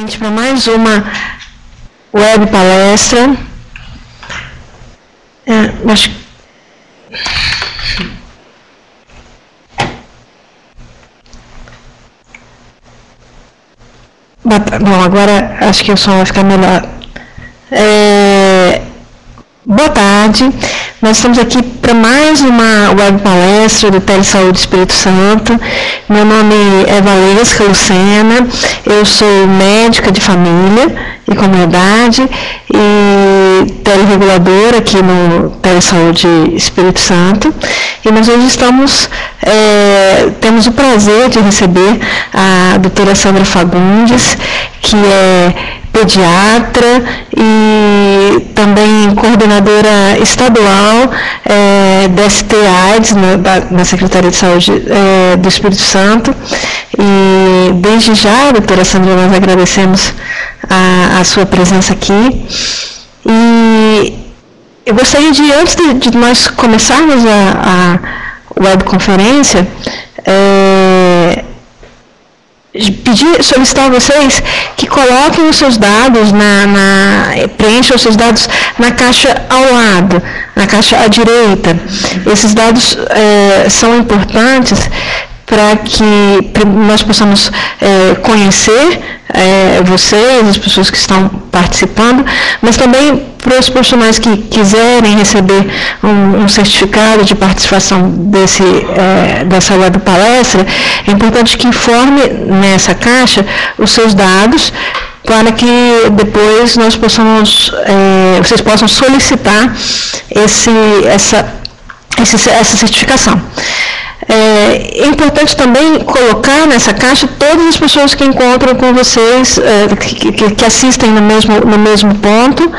novamente para mais uma web palestra. Bom, agora acho que o som vai ficar melhor. Boa tarde, nós estamos aqui para mais uma web palestra do Telesaúde Espírito Santo. Meu nome é Valesca Lucena, eu sou médica de família e comunidade e telereguladora aqui no Telesaúde Espírito Santo. E nós hoje temos o prazer de receber a doutora Sandra Fagundes, que é pediatra e também coordenadora estadual da ST-AIDS, na Secretaria de Saúde do Espírito Santo. E desde já, doutora Sandra, nós agradecemos a sua presença aqui. E eu gostaria de, antes de nós começarmos a webconferência, solicitar a vocês que coloquem os seus dados, preencham os seus dados na caixa ao lado, na caixa à direita. Esses dados são importantes para que nós possamos conhecer vocês, as pessoas que estão participando, mas também para os profissionais que quiserem receber um certificado de participação dessa web palestra, é importante que informe nessa caixa os seus dados, para que depois nós vocês possam solicitar essa certificação. É importante também colocar nessa caixa todas as pessoas que encontram com vocês, que assistem no mesmo ponto,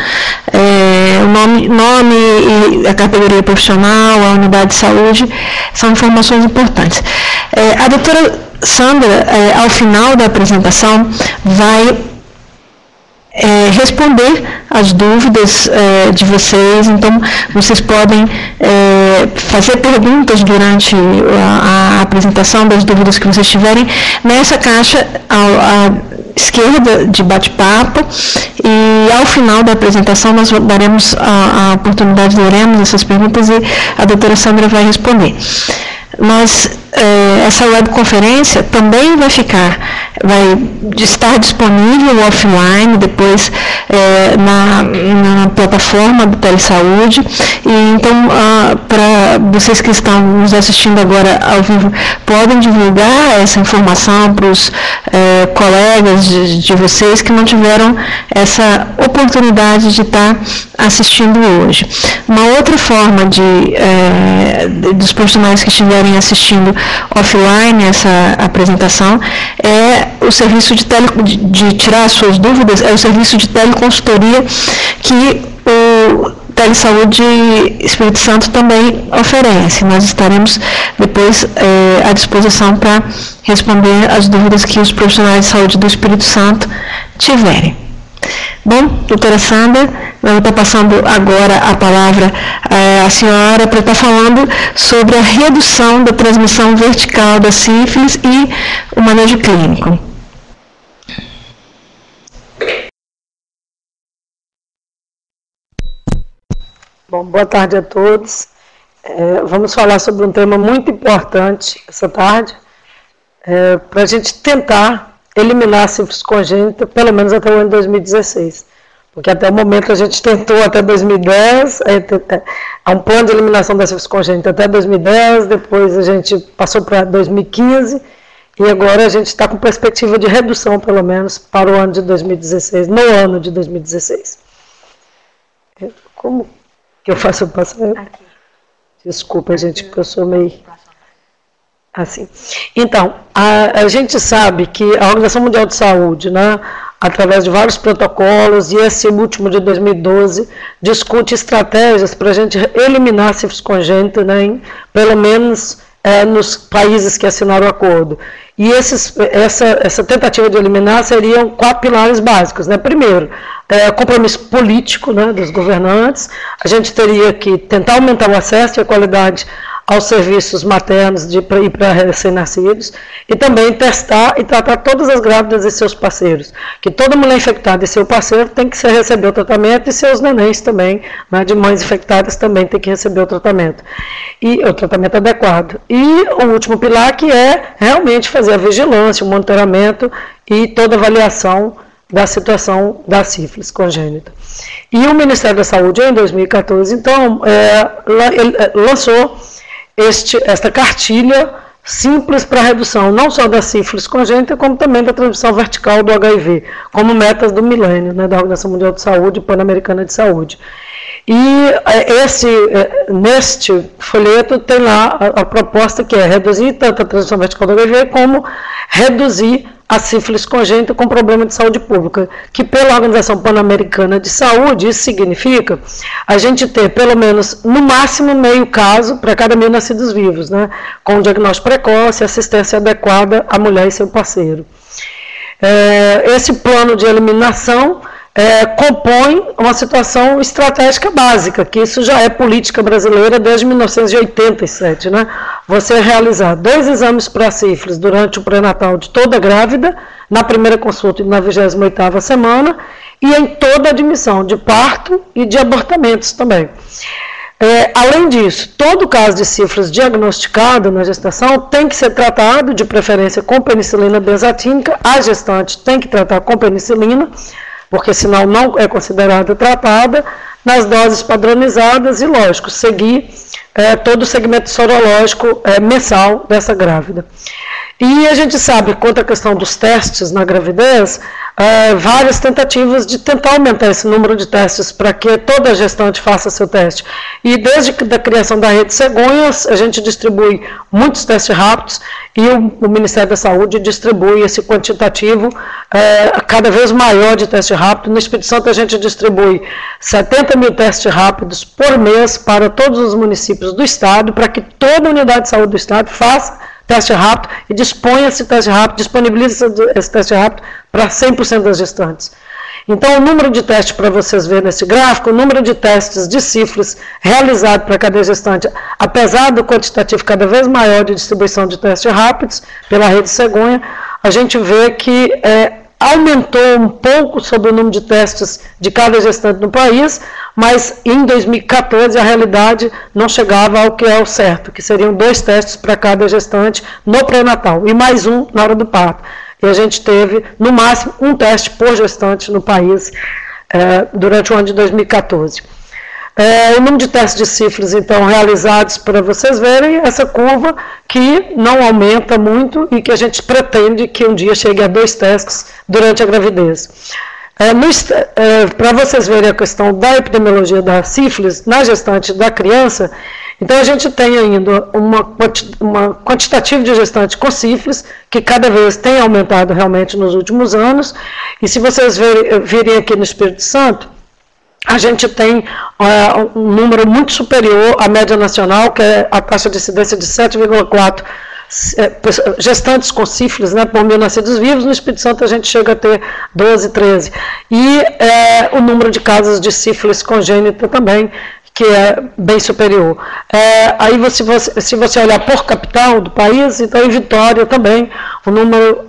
o nome e a categoria profissional, a unidade de saúde, são informações importantes. A doutora Sandra, ao final da apresentação, vai responder as dúvidas de vocês, então vocês podem fazer perguntas durante a apresentação das dúvidas que vocês tiverem nessa caixa à esquerda de bate-papo, e ao final da apresentação nós daremos a oportunidade, leremos essas perguntas e a doutora Sandra vai responder. Essa webconferência também vai estar disponível offline, depois na plataforma do Telesaúde. E então, para vocês que estão nos assistindo agora ao vivo, podem divulgar essa informação para os colegas de vocês que não tiveram essa oportunidade de estar assistindo hoje. Uma outra forma dos profissionais que estiverem assistindo offline essa apresentação é o serviço de tirar as suas dúvidas, é o serviço de teleconsultoria que o Telesaúde Espírito Santo também oferece. Nós estaremos depois à disposição para responder as dúvidas que os profissionais de saúde do Espírito Santo tiverem. Bom, doutora Sandra, eu vou estar passando agora a palavra à senhora para estar falando sobre a redução da transmissão vertical da sífilis e o manejo clínico. Bom, boa tarde a todos. Vamos falar sobre um tema muito importante essa tarde, para a gente tentar eliminar a sífilis congênita, pelo menos até o ano de 2016. Porque até o momento a gente tentou até 2010, há um plano de eliminação da sífilis congênita até 2010, depois a gente passou para 2015, e agora a gente está com perspectiva de redução, pelo menos, para o ano de 2016, no ano de 2016. Como que eu faço para passar? Aqui. Desculpa, gente, porque eu sou meio assim. Então, a gente sabe que a Organização Mundial de Saúde, né, através de vários protocolos, e esse último de 2012, discute estratégias para a gente eliminar a sífilis congênita, né, pelo menos nos países que assinaram o acordo. E essa tentativa de eliminar seriam 4 pilares básicos. Né? Primeiro, compromisso político, né, dos governantes. A gente teria que tentar aumentar o acesso e a qualidade aos serviços maternos para recém-nascidos, e também testar e tratar todas as grávidas e seus parceiros, que toda mulher infectada e seu parceiro tem que receber o tratamento, e seus nenéns também, né, de mães infectadas também tem que receber o tratamento adequado. E o último pilar, que é realmente fazer a vigilância, o monitoramento e toda a avaliação da situação da sífilis congênita. E o Ministério da Saúde, em 2014, então, lançou esta cartilha simples para redução, não só da sífilis congênita, como também da transmissão vertical do HIV, como metas do milênio, né, da Organização Mundial de Saúde e Pan-Americana de Saúde. E neste folheto tem lá a proposta, que é reduzir tanto a transmissão vertical do HIV, como reduzir a sífilis congênita com problema de saúde pública, que pela Organização Pan-Americana de Saúde, isso significa a gente ter pelo menos, no máximo, meio caso para cada 1.000 nascidos vivos, né, com diagnóstico precoce e assistência adequada à mulher e seu parceiro. Esse plano de eliminação compõe uma situação estratégica básica, que isso já é política brasileira desde 1987, né? Você realizar 2 exames para sífilis durante o pré-natal de toda grávida, na primeira consulta e na 28ª semana, e em toda admissão de parto e de abortamentos também. Além disso, todo caso de sífilis diagnosticado na gestação tem que ser tratado, de preferência com penicilina benzatínica. A gestante tem que tratar com penicilina, porque senão não é considerada tratada, nas doses padronizadas e, lógico, seguir todo o segmento sorológico mensal dessa grávida. E a gente sabe, quanto à questão dos testes na gravidez, várias tentativas de tentar aumentar esse número de testes para que toda gestante faça seu teste. E desde a criação da rede Cegonhas, a gente distribui muitos testes rápidos, e o Ministério da Saúde distribui esse quantitativo cada vez maior de teste rápido. No Espírito Santo, a gente distribui 70.000 testes rápidos por mês para todos os municípios do estado, para que toda unidade de saúde do estado faça teste rápido e disponha esse teste rápido, disponibiliza esse teste rápido para 100% das gestantes. Então, o número de testes, para vocês verem nesse gráfico, o número de testes de sífilis realizado para cada gestante, apesar do quantitativo cada vez maior de distribuição de testes rápidos pela rede Cegonha, a gente vê que aumentou um pouco sobre o número de testes de cada gestante no país, mas em 2014 a realidade não chegava ao que é o certo, que seriam 2 testes para cada gestante no pré-natal e mais um na hora do parto. E a gente teve, no máximo, 1 teste por gestante no país durante o ano de 2014. O número de testes de sífilis, então, realizados, para vocês verem, essa curva que não aumenta muito e que a gente pretende que um dia chegue a 2 testes durante a gravidez. Para vocês verem a questão da epidemiologia da sífilis na gestante da criança, então a gente tem ainda uma quantitativo de gestantes com sífilis, que cada vez tem aumentado realmente nos últimos anos, e se vocês virem aqui no Espírito Santo, a gente tem um número muito superior à média nacional, que é a taxa de incidência de 7,4 gestantes com sífilis, né, por 1.000 nascidos vivos. No Espírito Santo a gente chega a ter 12, 13. E o número de casos de sífilis congênita também, que é bem superior. Aí se você olhar por capital do país, então em Vitória também o número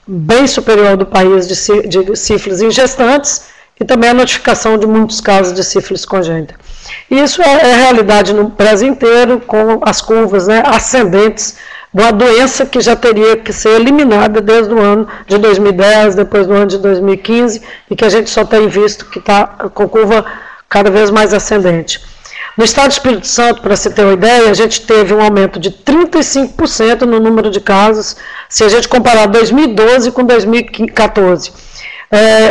bem superior ao do país de sífilis em gestantes, e também a notificação de muitos casos de sífilis congênita. Isso é realidade no Brasil inteiro, com as curvas, né, ascendentes de uma doença que já teria que ser eliminada desde o ano de 2010, depois do ano de 2015, e que a gente só tem visto que está com curva cada vez mais ascendente. No estado do Espírito Santo, para você ter uma ideia, a gente teve um aumento de 35% no número de casos, se a gente comparar 2012 com 2014.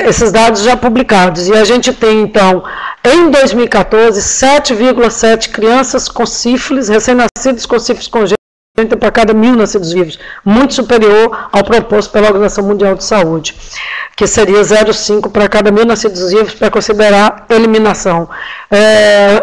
Esses dados já publicados, e a gente tem então, em 2014, 7,7 crianças com sífilis, recém-nascidos com sífilis congênita para cada 1.000 nascidos vivos, muito superior ao proposto pela Organização Mundial de Saúde, que seria 0,5 para cada 1.000 nascidos vivos para considerar eliminação.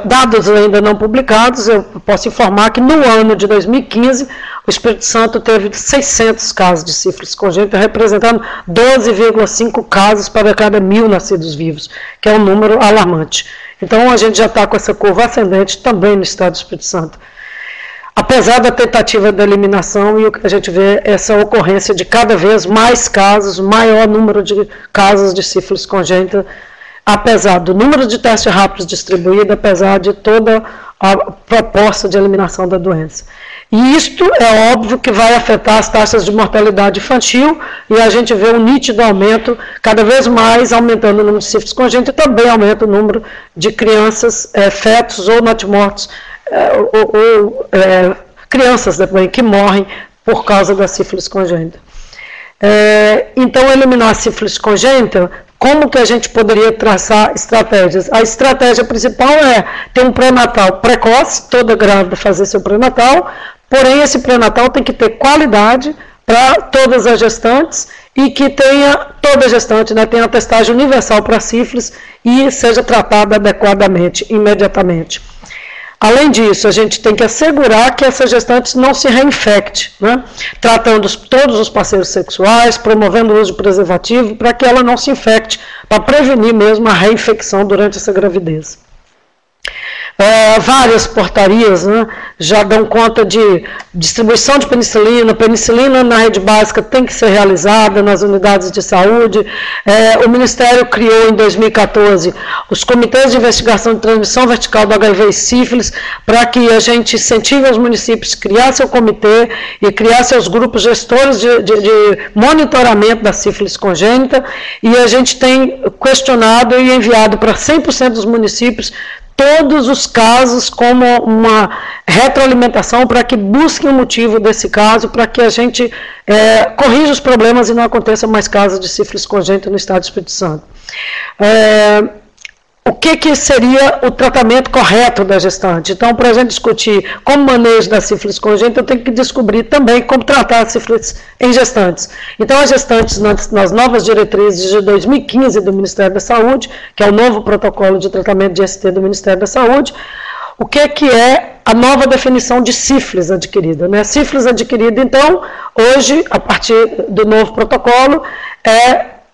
Dados ainda não publicados, eu posso informar que no ano de 2015, o Espírito Santo teve 600 casos de sífilis congênita, representando 12,5 casos para cada 1.000 nascidos vivos, que é um número alarmante. Então, a gente já está com essa curva ascendente também no estado do Espírito Santo. apesar da tentativa de eliminação, e o que a gente vê é essa ocorrência de cada vez mais casos, maior número de casos de sífilis congênita, apesar do número de testes rápidos distribuído, apesar de toda a proposta de eliminação da doença. E isto é óbvio que vai afetar as taxas de mortalidade infantil, e a gente vê um nítido aumento, cada vez mais aumentando o número de sífilis congênita, e também aumenta o número de crianças, fetos ou natimortos, crianças também que morrem por causa da sífilis congênita. Então, eliminar a sífilis congênita, como que a gente poderia traçar estratégias? A estratégia principal é ter um pré-natal precoce, toda grávida fazer seu pré-natal, porém esse pré-natal tem que ter qualidade para todas as gestantes e que tenha, toda gestante, né, tenha a testagem universal para sífilis e seja tratada adequadamente, imediatamente. Além disso, a gente tem que assegurar que essa gestante não se reinfecte, né? Tratando todos os parceiros sexuais, promovendo o uso de preservativo, para que ela não se infecte, para prevenir mesmo a reinfecção durante essa gravidez. Várias portarias, né, já dão conta de distribuição de penicilina na rede básica tem que ser realizada nas unidades de saúde. O Ministério criou em 2014 os comitês de investigação de transmissão vertical do HIV e sífilis, para que a gente incentive os municípios a criar seu comitê e criar seus grupos gestores de monitoramento da sífilis congênita, e a gente tem questionado e enviado para 100% dos municípios todos os casos como uma retroalimentação para que busquem o motivo desse caso, para que a gente corrija os problemas e não aconteça mais casos de sífilis congênita no estado do Espírito Santo. O que seria o tratamento correto da gestante? Então, para a gente discutir como manejo da sífilis congênita, eu tenho que descobrir também como tratar a sífilis em gestantes. Então, as gestantes, nas novas diretrizes de 2015 do Ministério da Saúde, que é o novo protocolo de tratamento de ST do Ministério da Saúde, o que é a nova definição de sífilis adquirida, né? Sífilis adquirida, então, hoje, a partir do novo protocolo,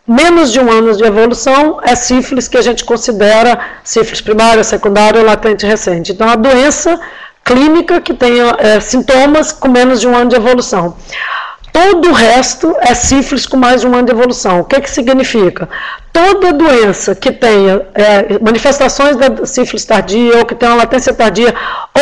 menos de 1 ano de evolução é sífilis, que a gente considera sífilis primária, secundária ou latente recente. Então, a doença clínica que tenha sintomas com menos de 1 ano de evolução. Todo o resto é sífilis com mais de 1 ano de evolução. O que significa? Toda doença que tenha manifestações da sífilis tardia, ou que tenha uma latência tardia,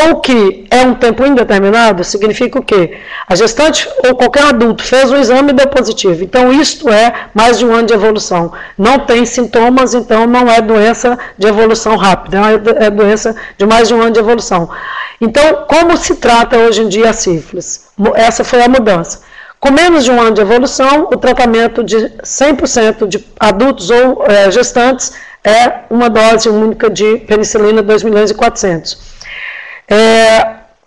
ou que é um tempo indeterminado, significa o quê? A gestante ou qualquer adulto fez o exame e deu positivo. Então, isto é mais de 1 ano de evolução. Não tem sintomas, então não é doença de evolução rápida, é doença de mais de 1 ano de evolução. Então, como se trata hoje em dia a sífilis? Essa foi a mudança. Com menos de 1 ano de evolução, o tratamento de 100% de adultos ou gestantes é uma dose única de penicilina 2.400.000.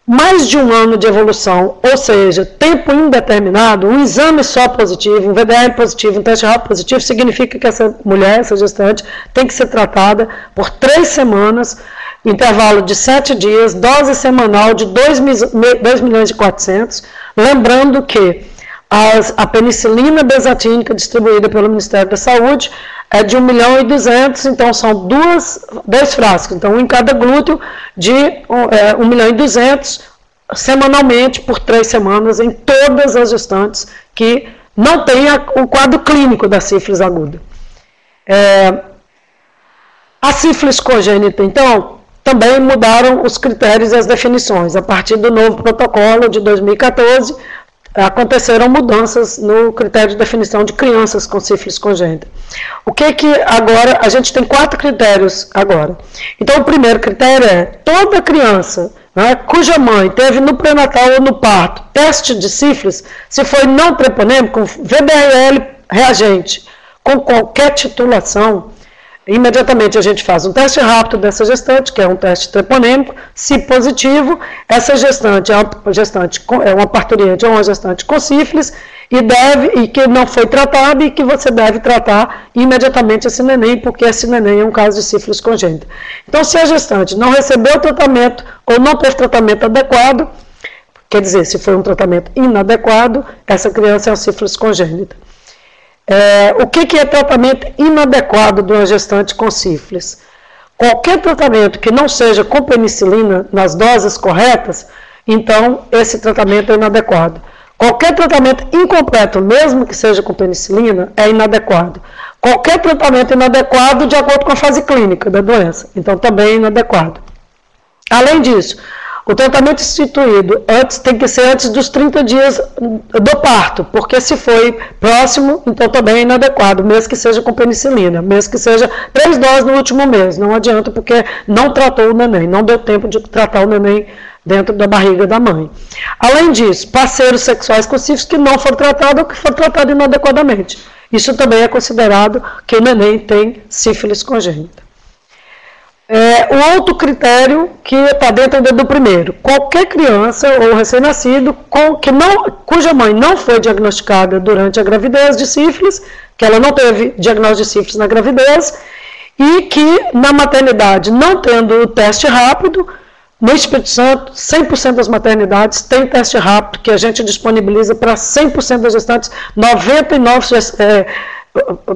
Mais de 1 ano de evolução, ou seja, tempo indeterminado, um exame só positivo, um VDR positivo, um teste rápido positivo, significa que essa mulher, essa gestante, tem que ser tratada por 3 semanas, intervalo de 7 dias, dose semanal de 2.400.000, lembrando que a penicilina besatínica distribuída pelo Ministério da Saúde é de 1.200.000, então são dois frascos, então um em cada glúteo de 1.200.000 semanalmente por 3 semanas em todas as gestantes que não têm o quadro clínico da sífilis aguda. A sífilis congênita, então, também mudaram os critérios e as definições. A partir do novo protocolo de 2014, aconteceram mudanças no critério de definição de crianças com sífilis congênita. O que agora, a gente tem 4 critérios agora. Então, o primeiro critério é toda criança, né, cuja mãe teve no pré-natal ou no parto teste de sífilis, se foi não treponêmico, com VBRL reagente, com qualquer titulação, imediatamente a gente faz um teste rápido dessa gestante, que é um teste treponêmico. Se positivo, essa gestante é uma parturiente ou uma gestante com sífilis e que não foi tratada e que você deve tratar imediatamente esse neném, porque esse neném é um caso de sífilis congênita. Então, se a gestante não recebeu tratamento ou não teve tratamento adequado, quer dizer, se foi um tratamento inadequado, essa criança é uma sífilis congênita. O que é tratamento inadequado de uma gestante com sífilis? Qualquer tratamento que não seja com penicilina nas doses corretas, então esse tratamento é inadequado. Qualquer tratamento incompleto, mesmo que seja com penicilina, é inadequado. Qualquer tratamento inadequado de acordo com a fase clínica da doença, então também é inadequado. Além disso, o tratamento instituído tem que ser antes dos 30 dias do parto, porque se foi próximo, então também é inadequado, mesmo que seja com penicilina, mesmo que seja 3 doses no último mês, não adianta porque não tratou o neném, não deu tempo de tratar o neném dentro da barriga da mãe. Além disso, parceiros sexuais com sífilis que não foram tratados ou que foram tratados inadequadamente. Isso também é considerado que o neném tem sífilis congênita. O outro critério que está dentro do primeiro, qualquer criança ou recém-nascido cuja mãe não foi diagnosticada durante a gravidez de sífilis, que ela não teve diagnóstico de sífilis na gravidez, e que na maternidade, não tendo o teste rápido, no Espírito Santo, 100% das maternidades tem teste rápido, que a gente disponibiliza para 100% das gestantes, 99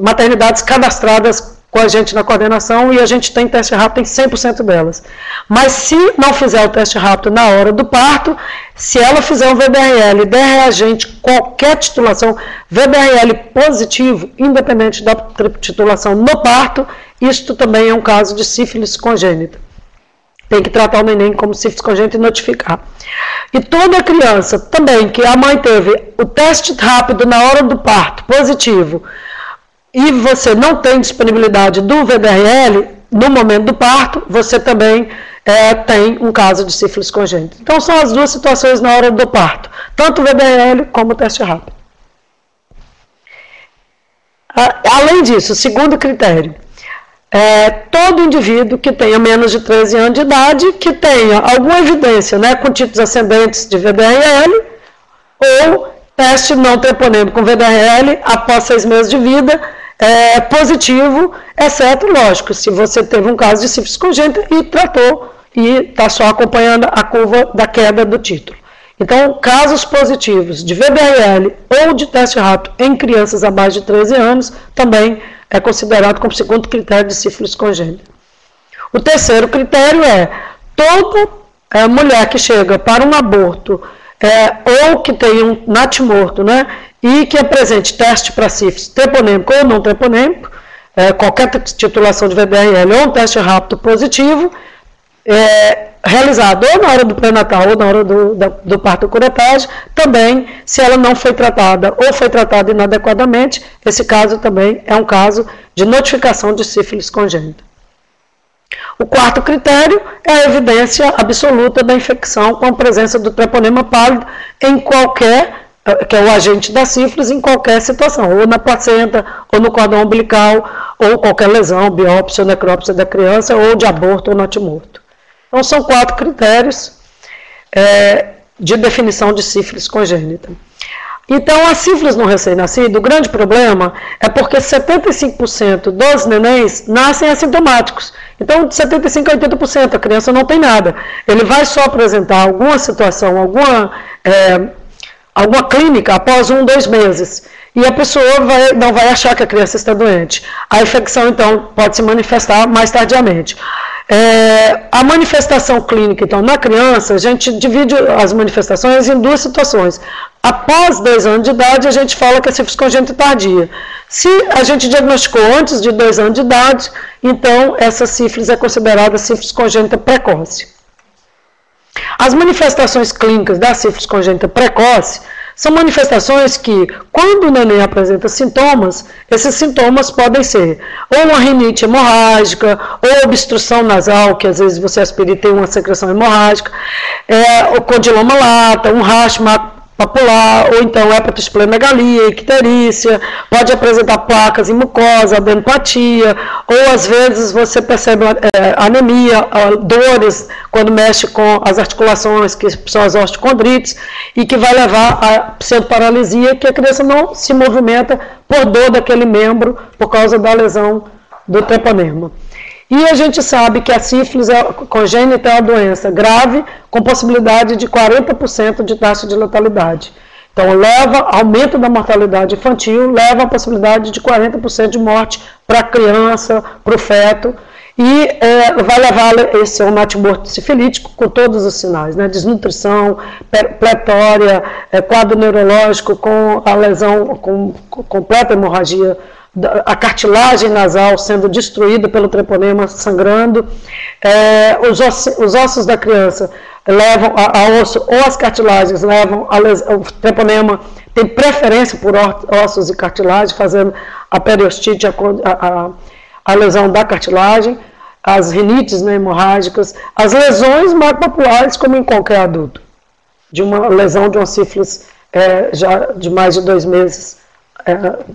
maternidades cadastradas com a gente na coordenação, e a gente tem teste rápido em 100% delas. Mas se não fizer o teste rápido na hora do parto, se ela fizer um VBRL, der reagente, qualquer titulação, VBRL positivo, independente da titulação no parto, isto também é um caso de sífilis congênita. Tem que tratar o neném como sífilis congênita e notificar. E toda criança também que a mãe teve o teste rápido na hora do parto, positivo, e você não tem disponibilidade do VBRL no momento do parto, você também tem um caso de sífilis congênita. Então são as duas situações na hora do parto, tanto o VBRL como o teste rápido. Além disso, o segundo critério, todo indivíduo que tenha menos de 13 anos de idade, que tenha alguma evidência, com títulos ascendentes de VBRL, ou teste não treponêmico com VBRL após 6 meses de vida, positivo, exceto, lógico, se você teve um caso de sífilis congênita e tratou e está só acompanhando a curva da queda do título. Então, casos positivos de VBRL ou de teste rápido em crianças abaixo de 13 anos também é considerado como segundo critério de sífilis congênita. O terceiro critério é toda mulher que chega para um aborto ou que tem um natimorto, e que apresente teste para sífilis treponêmico ou não treponêmico, qualquer titulação de VBRL ou um teste rápido positivo, realizado ou na hora do pré-natal ou na hora do parto curetagem, também, se ela não foi tratada ou foi tratada inadequadamente, esse caso também é um caso de notificação de sífilis congênita. O quarto critério é a evidência absoluta da infecção com a presença do treponema pálido em qualquer, que é o agente da sífilis, em qualquer situação, ou na placenta, ou no cordão umbilical, ou qualquer lesão, biópsia ou necrópsia da criança, ou de aborto ou natimorto. Então, são 4 critérios de definição de sífilis congênita. Então, a sífilis no recém-nascido, o grande problema é porque 75% dos nenéns nascem assintomáticos. Então, de 75% a 80%, a criança não tem nada. Ele vai só apresentar alguma situação, alguma clínica após 1, 2 meses. E a pessoa não vai achar que a criança está doente. A infecção, então, pode se manifestar mais tardiamente. A manifestação clínica, então, na criança, a gente divide as manifestações em 2 situações. Após 2 anos de idade, a gente fala que é sífilis congênita tardia. Se a gente diagnosticou antes de 2 anos de idade, então essa sífilis é considerada sífilis congênita precoce. As manifestações clínicas da sífilis congênita precoce são manifestações que, quando o neném apresenta sintomas, esses sintomas podem ser ou uma rinite hemorrágica, ou obstrução nasal, que às vezes você aspira e tem uma secreção hemorrágica, o condiloma lata, um racho papular, ou então hepatosplenomegalia, icterícia, pode apresentar placas em mucosa, adenopatia, ou às vezes você percebe anemia, dores quando mexe com as articulações, que são as osteocondrites, e que vai levar a pseudoparalisia, que a criança não se movimenta por dor daquele membro por causa da lesão do treponema. E a gente sabe que a sífilis congênita é uma doença grave, com possibilidade de 40% de taxa de letalidade. Então, aumento da mortalidade infantil, leva a possibilidade de 40% de morte para a criança, para o feto. e vai levar esse natimorto sifilítico com todos os sinais, né? Desnutrição, pletória, quadro neurológico com a lesão, com completa hemorragia, a cartilagem nasal sendo destruída pelo treponema, sangrando, os ossos da criança levam a osso, ou as cartilagens levam o treponema tem preferência por ossos e cartilagem, fazendo a periostite, a lesão da cartilagem, as rinites, né, hemorrágicas, as lesões macropapulares, como em qualquer adulto, de uma lesão de uma sífilis já de mais de 2 meses,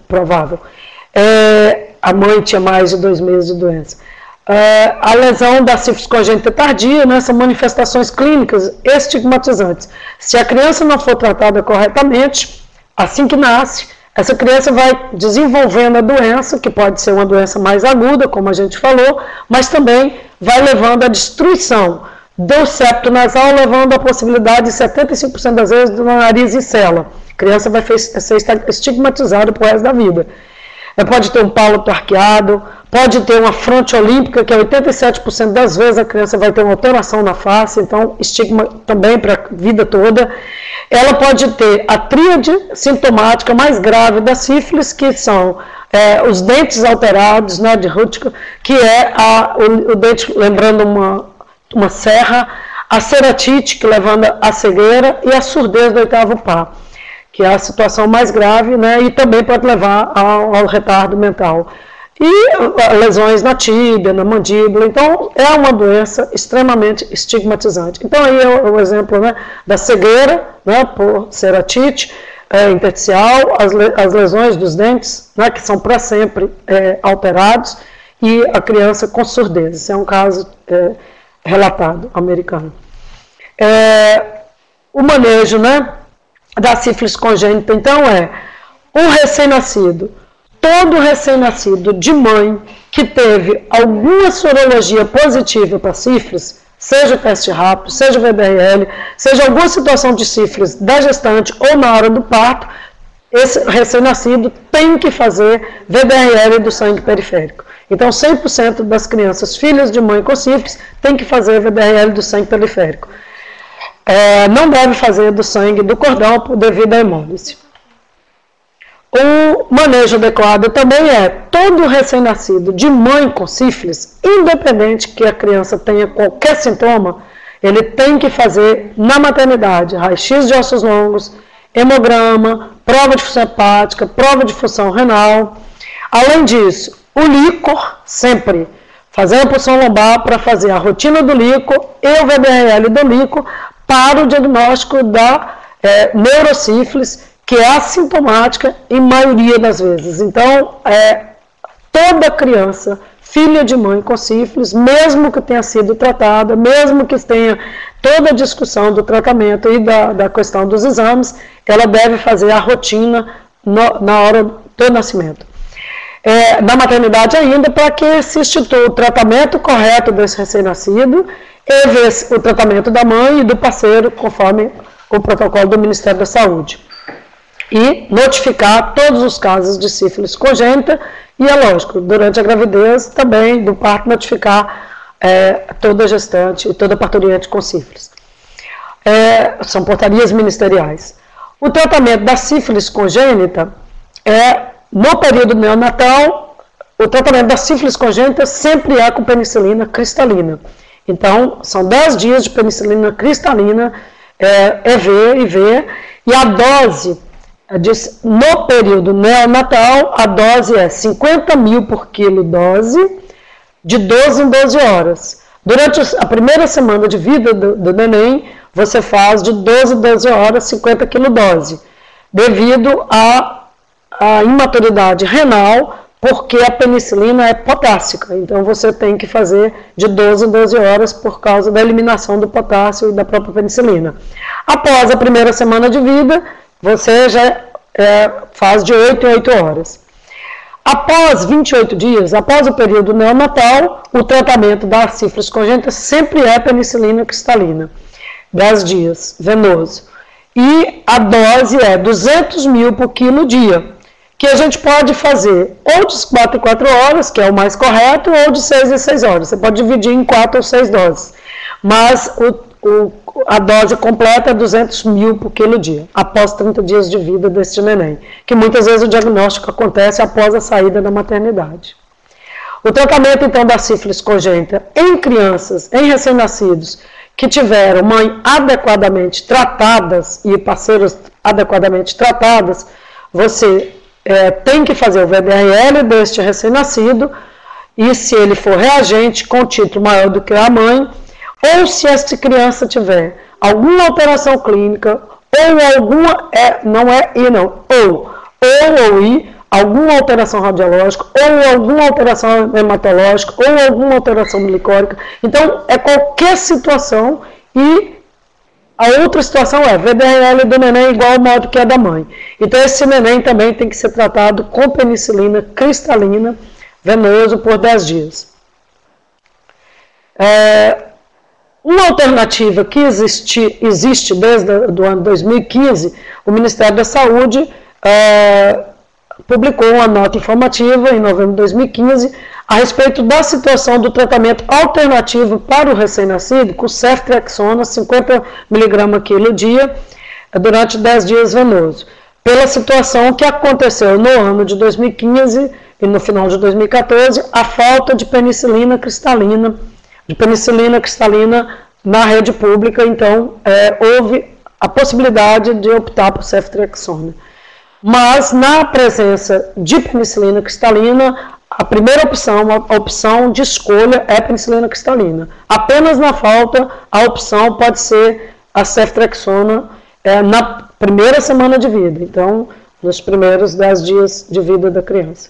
provável. A mãe tinha mais de 2 meses de doença. A lesão da sífilis congênita tardia, né, são manifestações clínicas estigmatizantes. Se a criança não for tratada corretamente, assim que nasce, essa criança vai desenvolvendo a doença, que pode ser uma doença mais aguda, como a gente falou, mas também vai levando à destruição do septo nasal, levando à possibilidade de 75% das vezes do nariz em cela. A criança vai ser estigmatizada pro resto da vida. Pode ter um pálito arqueado, pode ter uma fronte olímpica, que 87% das vezes a criança vai ter uma alteração na face, então estigma também para a vida toda. Ela pode ter a tríade sintomática mais grave da sífilis, que são os dentes alterados, né, de Rutger, que é o dente lembrando uma serra, a ceratite, que levando à cegueira, e a surdez do 8º par, que é a situação mais grave, né, e também pode levar ao retardo mental. E lesões na tíbia, na mandíbula, então é uma doença extremamente estigmatizante. Então aí é o exemplo, né, da cegueira, né, por ceratite intersticial, as lesões dos dentes, né, que são para sempre alterados, e a criança com surdez. Esse é um caso relatado americano. O manejo, né, da sífilis congênita, então, um recém-nascido, todo recém-nascido de mãe que teve alguma sorologia positiva para sífilis, seja teste rápido, seja VBRL, seja alguma situação de sífilis da gestante ou na hora do parto, esse recém-nascido tem que fazer VBRL do sangue periférico. Então, 100% das crianças filhas de mãe com sífilis tem que fazer VBRL do sangue periférico. Não deve fazer do sangue do cordão devido à hemólise. O manejo adequado também todo recém-nascido de mãe com sífilis, independente que a criança tenha qualquer sintoma, ele tem que fazer na maternidade raio-x de ossos longos, hemograma, prova de função hepática, prova de função renal. Além disso, o líquor, sempre fazer a punção lombar para fazer a rotina do líquor e o VBRL do líquor para o diagnóstico da neurosífilis, que é assintomática em maioria das vezes. Então, toda criança, filha de mãe com sífilis, mesmo que tenha sido tratada, mesmo que tenha toda a discussão do tratamento e da questão dos exames, ela deve fazer a rotina na hora do nascimento. Na maternidade ainda, para que se institua o tratamento correto desse recém-nascido e ver o tratamento da mãe e do parceiro, conforme o protocolo do Ministério da Saúde. E notificar todos os casos de sífilis congênita e, é lógico, durante a gravidez também, do parto, notificar toda gestante e toda parturiente com sífilis. São portarias ministeriais. O tratamento da sífilis congênita no período neonatal, o tratamento da sífilis congênita sempre é com penicilina cristalina. Então, são 10 dias de penicilina cristalina, EV, IV, e a dose, no período neonatal, a dose é 50 mil por quilo dose, de 12 em 12 horas. Durante a primeira semana de vida do neném, você faz de 12 em 12 horas 50 kg dose, devido à imaturidade renal, porque a penicilina é potássica, então você tem que fazer de 12 em 12 horas por causa da eliminação do potássio e da própria penicilina. Após a primeira semana de vida, você já faz de 8 em 8 horas. Após 28 dias, após o período neonatal, o tratamento da sífilis congênita sempre é penicilina cristalina, 10 dias, venoso. E a dose é 200 mil por quilo dia, que a gente pode fazer ou de 4 em 4 horas, que é o mais correto, ou de 6 em 6 horas. Você pode dividir em 4 ou 6 doses. Mas a dose completa é 200 mil por quilo dia, após 30 dias de vida deste neném, que muitas vezes o diagnóstico acontece após a saída da maternidade. O tratamento, então, da sífilis congênita em crianças, em recém-nascidos, que tiveram mãe adequadamente tratadas e parceiras adequadamente tratadas, você tem que fazer o VDRL deste recém-nascido, e se ele for reagente com título maior do que a mãe, ou se esta criança tiver alguma alteração clínica, ou alguma, alguma alteração radiológica, ou alguma alteração hematológica, ou alguma alteração glicórica. Então, é qualquer situação, e a outra situação é VDRL do neném igual ao modo que é da mãe. Então, esse neném também tem que ser tratado com penicilina cristalina venoso por 10 dias. Uma alternativa que existe desde o ano 2015, o Ministério da Saúde publicou uma nota informativa em novembro de 2015 a respeito da situação do tratamento alternativo para o recém-nascido com ceftriaxona 50 mg quilo dia durante 10 dias venoso, pela situação que aconteceu no ano de 2015 e no final de 2014, a falta de penicilina cristalina na rede pública. Então houve a possibilidade de optar por ceftriaxona. Mas na presença de penicilina cristalina, a primeira opção, a opção de escolha é penicilina cristalina. Apenas na falta, a opção pode ser a ceftriaxona na primeira semana de vida, então nos primeiros 10 dias de vida da criança.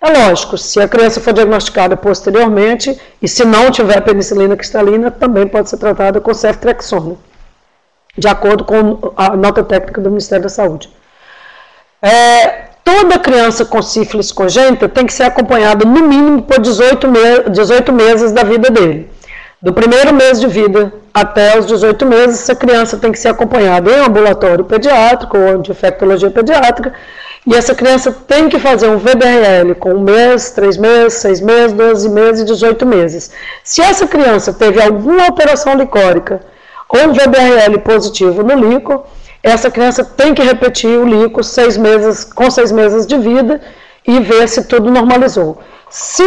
É lógico, se a criança for diagnosticada posteriormente e se não tiver penicilina cristalina, também pode ser tratada com ceftriaxona, de acordo com a nota técnica do Ministério da Saúde. Toda criança com sífilis congênita tem que ser acompanhada no mínimo por 18 meses da vida dele. Do primeiro mês de vida até os 18 meses, essa criança tem que ser acompanhada em ambulatório pediátrico ou de infectologia pediátrica, e essa criança tem que fazer um VDRL com 1 mês, 3 meses, 6 meses, 12 meses e 18 meses. Se essa criança teve alguma alteração licórica ou um VDRL positivo no líquor, essa criança tem que repetir o líquor com 6 meses de vida e ver se tudo normalizou. Se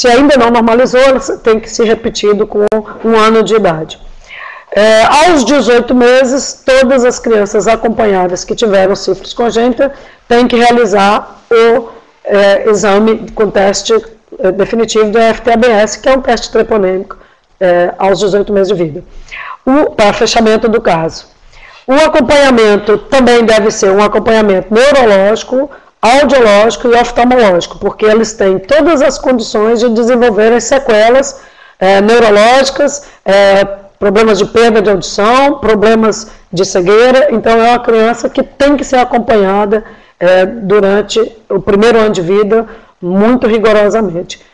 ainda não normalizou, ela tem que ser repetido com 1 ano de idade. Aos 18 meses, todas as crianças acompanhadas que tiveram sífilis congênita têm que realizar o exame com teste definitivo do FT-ABS, que é um teste treponêmico aos 18 meses de vida, para fechamento do caso. O acompanhamento também deve ser um acompanhamento neurológico, audiológico e oftalmológico, porque eles têm todas as condições de desenvolverem sequelas neurológicas, problemas de perda de audição, problemas de cegueira. Então é uma criança que tem que ser acompanhada durante o primeiro ano de vida muito rigorosamente.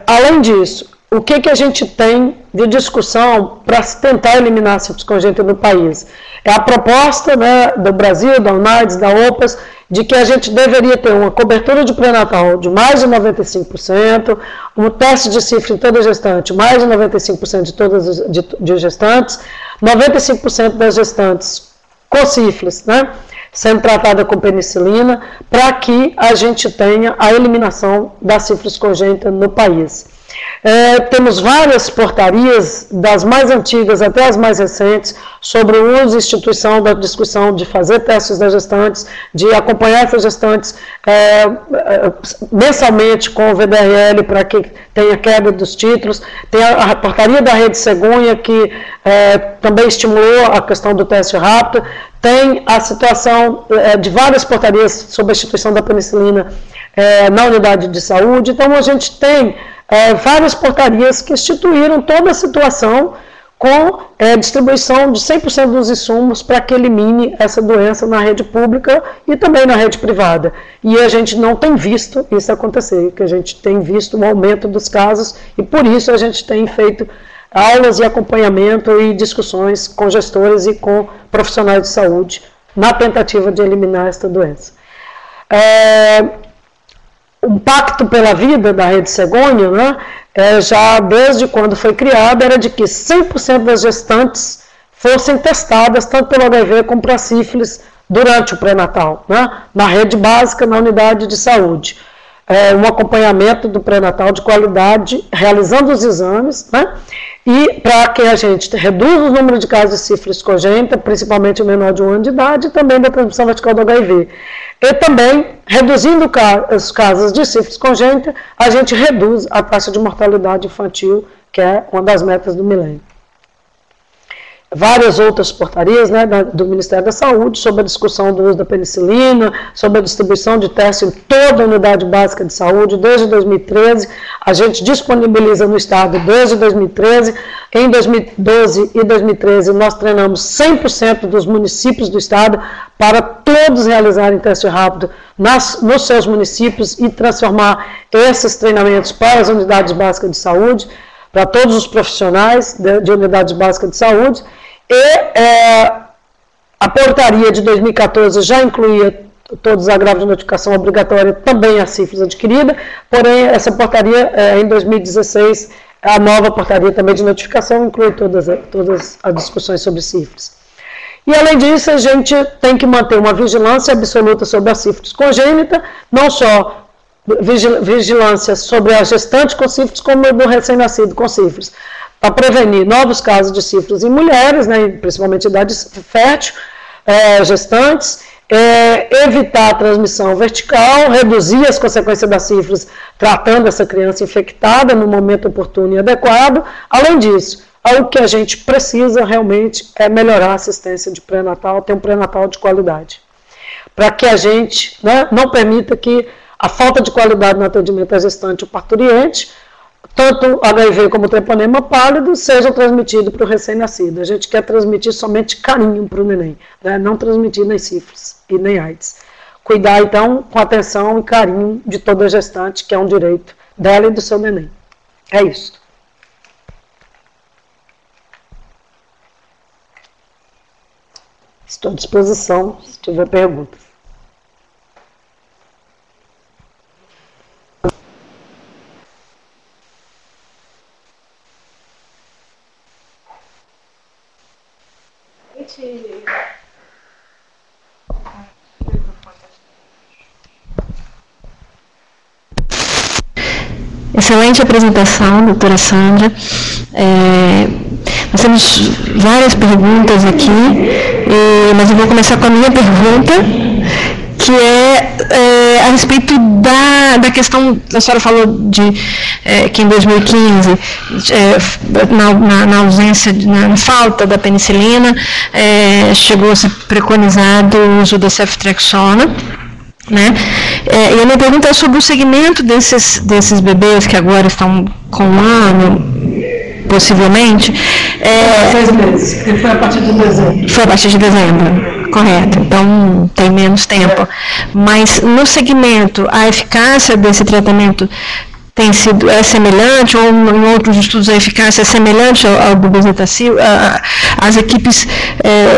Além disso, o que a gente tem de discussão para tentar eliminar a sífilis congênita no país? É a proposta, né, do Brasil, da UNAIDS, da OPAS, de que a gente deveria ter uma cobertura de pré-natal de mais de 95%, um teste de sífilis em toda gestante, mais de 95% de todas de gestantes, 95% das gestantes com sífilis, né, sendo tratada com penicilina, para que a gente tenha a eliminação da sífilis congênita no país. Temos várias portarias, das mais antigas até as mais recentes, sobre o uso e instituição da discussão de fazer testes das gestantes, de acompanhar essas gestantes mensalmente com o VDRL para que tenha queda dos títulos. Tem a portaria da Rede Cegonha, que também estimulou a questão do teste rápido. Tem a situação de várias portarias sobre a instituição da penicilina na unidade de saúde. Então, a gente tem várias portarias que instituíram toda a situação com distribuição de 100% dos insumos para que elimine essa doença na rede pública e também na rede privada. E a gente não tem visto isso acontecer, que a gente tem visto um aumento dos casos, e por isso a gente tem feito aulas e acompanhamento e discussões com gestores e com profissionais de saúde na tentativa de eliminar esta doença. O Pacto pela Vida da Rede Cegônia, né, já desde quando foi criado, era de que 100% das gestantes fossem testadas, tanto pelo HIV como para sífilis, durante o pré-natal, né, na rede básica, na unidade de saúde. Um acompanhamento do pré-natal de qualidade, realizando os exames, né, e para que a gente reduza o número de casos de sífilis congênita, principalmente menor de 1 ano de idade, e também da transmissão vertical do HIV. E também, reduzindo os casos de sífilis congênita, a gente reduz a taxa de mortalidade infantil, que é uma das metas do milênio. Várias outras portarias, né, do Ministério da Saúde sobre a discussão do uso da penicilina, sobre a distribuição de testes em toda a unidade básica de saúde desde 2013. A gente disponibiliza no Estado desde 2013. Em 2012 e 2013, nós treinamos 100% dos municípios do Estado para todos realizarem teste rápido nos seus municípios e transformar esses treinamentos para as unidades básicas de saúde, para todos os profissionais de unidades básicas de saúde. E a portaria de 2014 já incluía todos os agravos de notificação obrigatória, também a sífilis adquirida, porém essa portaria, em 2016, a nova portaria também de notificação inclui todas as discussões sobre sífilis. E além disso, a gente tem que manter uma vigilância absoluta sobre a sífilis congênita, não só vigilância sobre a gestante com sífilis, como do recém-nascido com sífilis, para prevenir novos casos de sífilis em mulheres, né, principalmente idade fértil, gestantes, evitar a transmissão vertical, reduzir as consequências da sífilis, tratando essa criança infectada no momento oportuno e adequado. Além disso, o que a gente precisa realmente é melhorar a assistência de pré-natal, ter um pré-natal de qualidade, para que a gente, né, não permita que a falta de qualidade no atendimento à gestante ou parturiente, tanto HIV como o treponema pálido, seja transmitido para o recém-nascido. A gente quer transmitir somente carinho para o neném, né? Não transmitir nem sífilis e nem AIDS. Cuidar, então, com atenção e carinho de toda gestante, que é um direito dela e do seu neném. É isso. Estou à disposição, se tiver perguntas. Excelente apresentação, doutora Sandra. Nós temos várias perguntas aqui, mas eu vou começar com a minha pergunta, que é a respeito da questão, a senhora falou de que em 2015, na ausência, na falta da penicilina, chegou a ser preconizado o uso da ceftriaxona, né? E a minha pergunta é sobre o segmento desses bebês que agora estão com 1 ano, possivelmente. 6 meses, que foi a partir de dezembro. Foi a partir de dezembro, correto. Então, tem menos tempo. Mas, no segmento, a eficácia desse tratamento é semelhante, ou em outros estudos a eficácia é semelhante ao do bezetacil? As equipes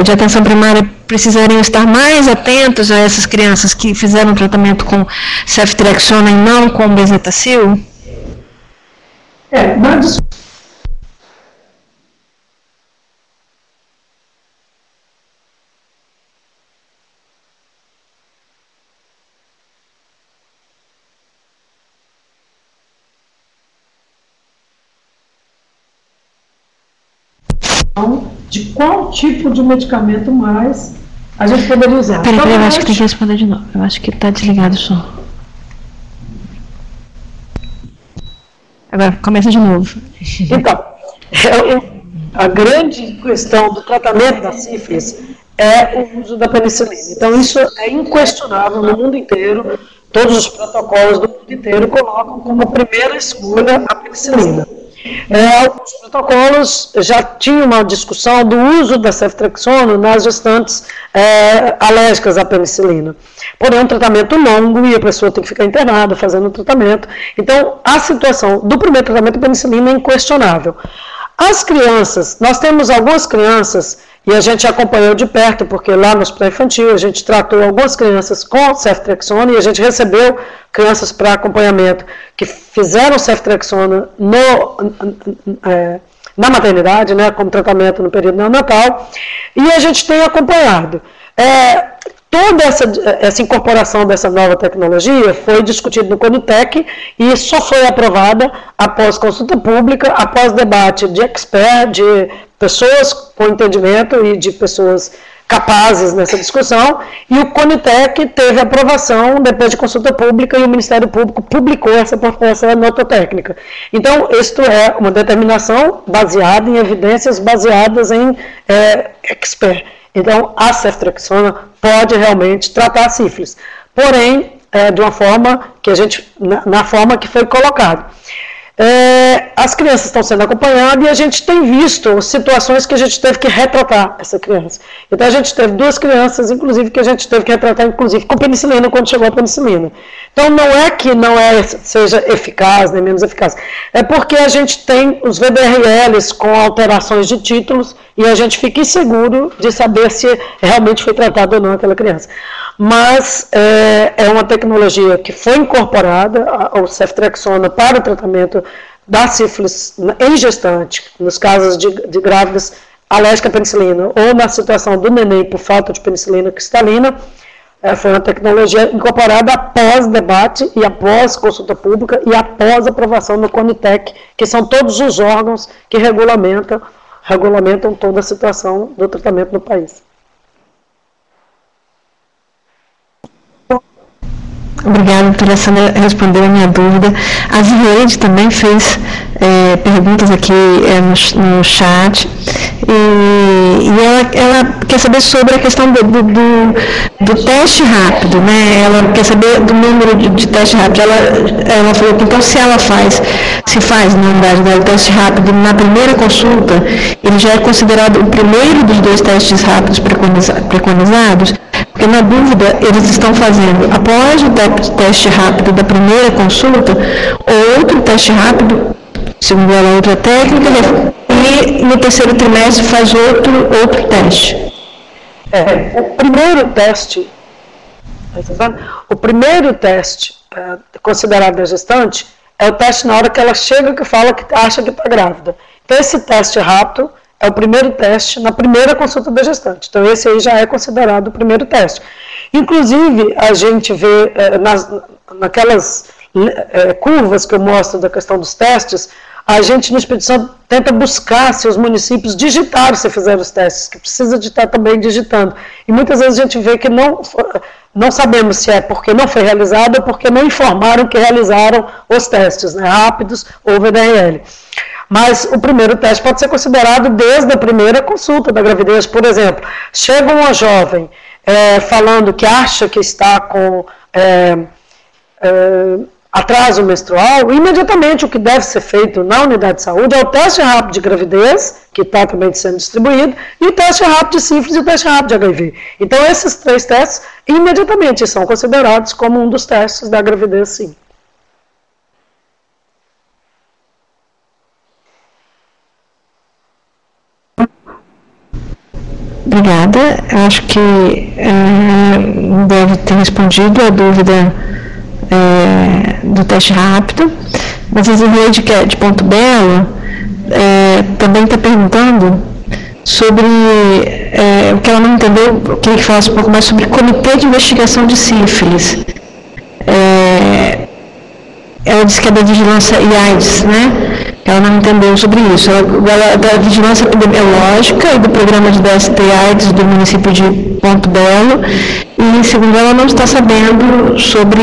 de atenção primária precisariam estar mais atentas a essas crianças que fizeram tratamento com ceftriaxona e não com bezetacil? De qual tipo de medicamento mais a gente poderia usar. Peraí, eu acho que tem que responder de novo. Eu acho que está desligado o som. Agora, começa de novo. Então, a grande questão do tratamento da sífilis é o uso da penicilina. Então, isso é inquestionável no mundo inteiro. Todos os protocolos do mundo inteiro colocam como primeira escolha a penicilina. Alguns protocolos já tinham uma discussão do uso da ceftriaxona nas gestantes alérgicas à penicilina. Porém, é um tratamento longo e a pessoa tem que ficar internada fazendo o tratamento. Então, a situação do primeiro tratamento da penicilina é inquestionável. As crianças, nós temos algumas crianças E a gente acompanhou de perto, porque lá no hospital infantil a gente tratou algumas crianças com ceftriaxona e a gente recebeu crianças para acompanhamento que fizeram ceftriaxona na maternidade, né, como tratamento no período neonatal, e a gente tem acompanhado. Toda essa incorporação dessa nova tecnologia foi discutida no CONITEC e só foi aprovada após consulta pública, após debate de expert, de pessoas com entendimento e de pessoas capazes nessa discussão, e o CONITEC teve aprovação depois de consulta pública e o Ministério Público publicou essa nota técnica. Então, isto é uma determinação baseada em evidências baseadas em expert. Então, a ceftriaxona pode realmente tratar a sífilis, porém, de uma forma que na forma que foi colocado. As crianças estão sendo acompanhadas e a gente tem visto situações que a gente teve que retratar essa criança. Então a gente teve 2 crianças, inclusive, que a gente teve que retratar, inclusive, com penicilina quando chegou a penicilina. Então não é que seja eficaz, nem menos eficaz, é porque a gente tem os VDRLs com alterações de títulos e a gente fica inseguro de saber se realmente foi tratado ou não aquela criança. Mas é uma tecnologia que foi incorporada, o ceftriaxona, para o tratamento da sífilis em gestante, nos casos de grávidas alérgicas à penicilina, ou na situação do neném por falta de penicilina cristalina. Foi uma tecnologia incorporada após debate e após consulta pública e após aprovação no CONITEC, que são todos os órgãos que regulamentam toda a situação do tratamento no país. Obrigada, doutora Sandra, respondeu a minha dúvida. A Zileide também fez perguntas aqui no chat, e ela quer saber sobre a questão do teste rápido, né? Ela quer saber do número de teste rápido. Ela falou que, então, se faz, na verdade, o teste rápido na primeira consulta, ele já é considerado o primeiro dos 2 testes rápidos preconizados, porque, na dúvida, eles estão fazendo, após o teste rápido da primeira consulta, outro teste rápido, segundo ela, outra técnica, e no terceiro trimestre faz outro teste. O primeiro teste considerado da gestante é o teste na hora que ela chega, que fala que acha que está grávida. Então, esse teste rápido é o primeiro teste na primeira consulta da gestante. Então, esse aí já é considerado o primeiro teste. Inclusive, a gente vê naquelas curvas que eu mostro da questão dos testes, a gente no Espírito Santo tenta buscar se os municípios digitaram, se fizeram os testes, que precisa de estar também digitando. E muitas vezes a gente vê que não sabemos se é porque não foi realizado ou porque não informaram que realizaram os testes, né, rápidos ou VDRL. Mas o primeiro teste pode ser considerado desde a primeira consulta da gravidez. Por exemplo, chega uma jovem falando que acha que está com atraso menstrual, imediatamente o que deve ser feito na unidade de saúde é o teste rápido de gravidez, que está também sendo distribuído, e o teste rápido de sífilis e o teste rápido de HIV. Então, esses 3 testes, imediatamente, são considerados como um dos testes da gravidez, sim. Obrigada. Acho que deve ter respondido a dúvida do teste rápido. Mas a Zileide, que é de Ponto Belo, também está perguntando sobre o que ela não entendeu, eu queria que falasse um pouco mais sobre comitê de investigação de sífilis. Ela disse que é da vigilância e AIDS, né? Ela não entendeu sobre isso. Ela é da vigilância epidemiológica e do programa de DST AIDS do município de Ponto Belo, e, segundo ela, não está sabendo sobre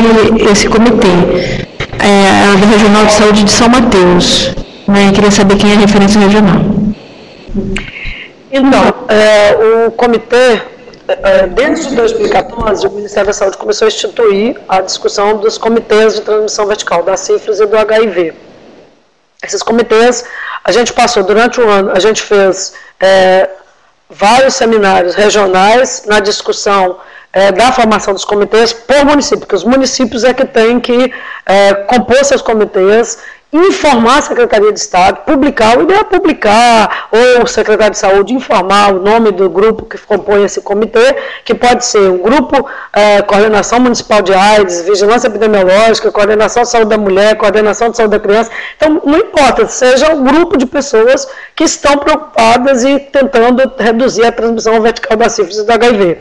esse comitê. É do Regional de Saúde de São Mateus, né? Queria saber quem é a referência regional. Então, o comitê, desde 2014, o Ministério da Saúde começou a instituir a discussão dos comitês de transmissão vertical, da sífilis e do HIV. Esses comitês, a gente passou durante o ano, a gente fez vários seminários regionais na discussão da formação dos comitês por município, porque os municípios é que têm que compor seus comitês informar a Secretaria de Estado, publicar, o ideal é publicar, ou o secretário de Saúde informar o nome do grupo que compõe esse comitê, que pode ser um grupo, Coordenação Municipal de AIDS, Vigilância Epidemiológica, Coordenação de Saúde da Mulher, Coordenação de Saúde da Criança. Então, não importa, seja um grupo de pessoas que estão preocupadas e tentando reduzir a transmissão vertical da sífilis e do HIV.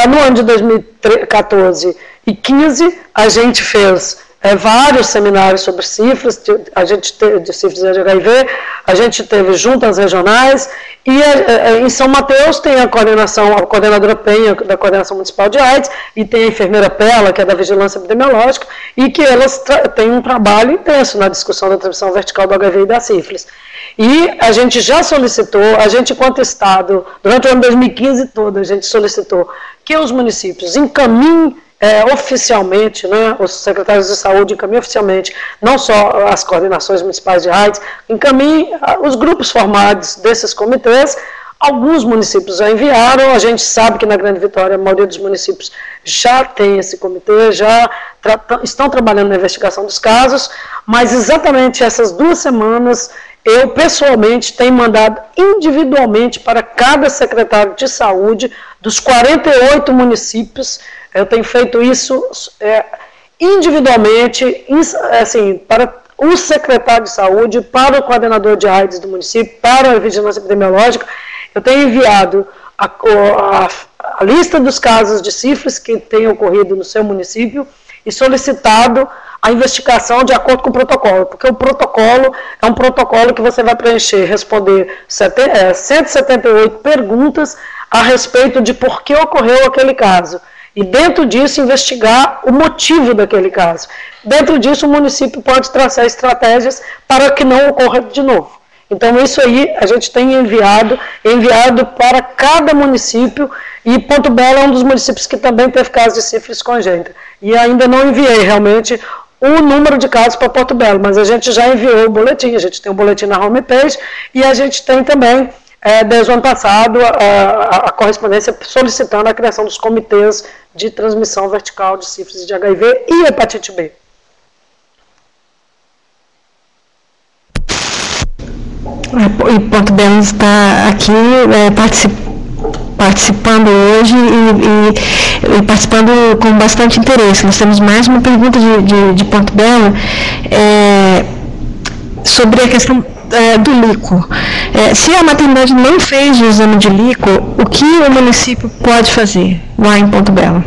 No ano de 2014 e 2015, a gente fez vários seminários sobre sífilis, de sífilis e HIV, a gente teve juntas regionais, e em São Mateus tem a coordenadora Penha, da Coordenação Municipal de AIDS, e tem a enfermeira Pela, que é da Vigilância Epidemiológica, e que elas têm um trabalho intenso na discussão da transmissão vertical do HIV e da sífilis. E a gente já solicitou, a gente, enquanto Estado, durante o ano 2015 todo, a gente solicitou que os municípios encaminhem oficialmente, né, os secretários de saúde encaminhem oficialmente, não só as coordenações municipais de AIDS, encaminhem os grupos formados desses comitês. Alguns municípios já enviaram, a gente sabe que na Grande Vitória a maioria dos municípios já tem esse comitê, já estão trabalhando na investigação dos casos, mas exatamente essas 2 semanas eu pessoalmente tenho mandado individualmente para cada secretário de saúde dos 48 municípios. Eu tenho feito isso individualmente, assim, para o secretário de saúde, para o coordenador de AIDS do município, para a vigilância epidemiológica. Eu tenho enviado a lista dos casos de sífilis que têm ocorrido no seu município e solicitado a investigação de acordo com o protocolo, porque o protocolo é um protocolo que você vai preencher, responder 178 perguntas a respeito de por que ocorreu aquele caso. E dentro disso, investigar o motivo daquele caso. Dentro disso, o município pode traçar estratégias para que não ocorra de novo. Então, isso aí a gente tem enviado para cada município, e Ponto Belo é um dos municípios que também teve casos de sífilis congênita. E ainda não enviei realmente o número de casos para Porto Belo, mas a gente já enviou o boletim, a gente tem um boletim na homepage, e a gente tem também, desde o ano passado, a correspondência solicitando a criação dos comitês de transmissão vertical de sífilis, de HIV e hepatite B. E Porto Belo está aqui participando hoje e participando com bastante interesse. Nós temos mais uma pergunta de Porto Belo sobre a questão do líquor. Se a maternidade não fez o exame de líquor, o que o município pode fazer lá em Porto Belo?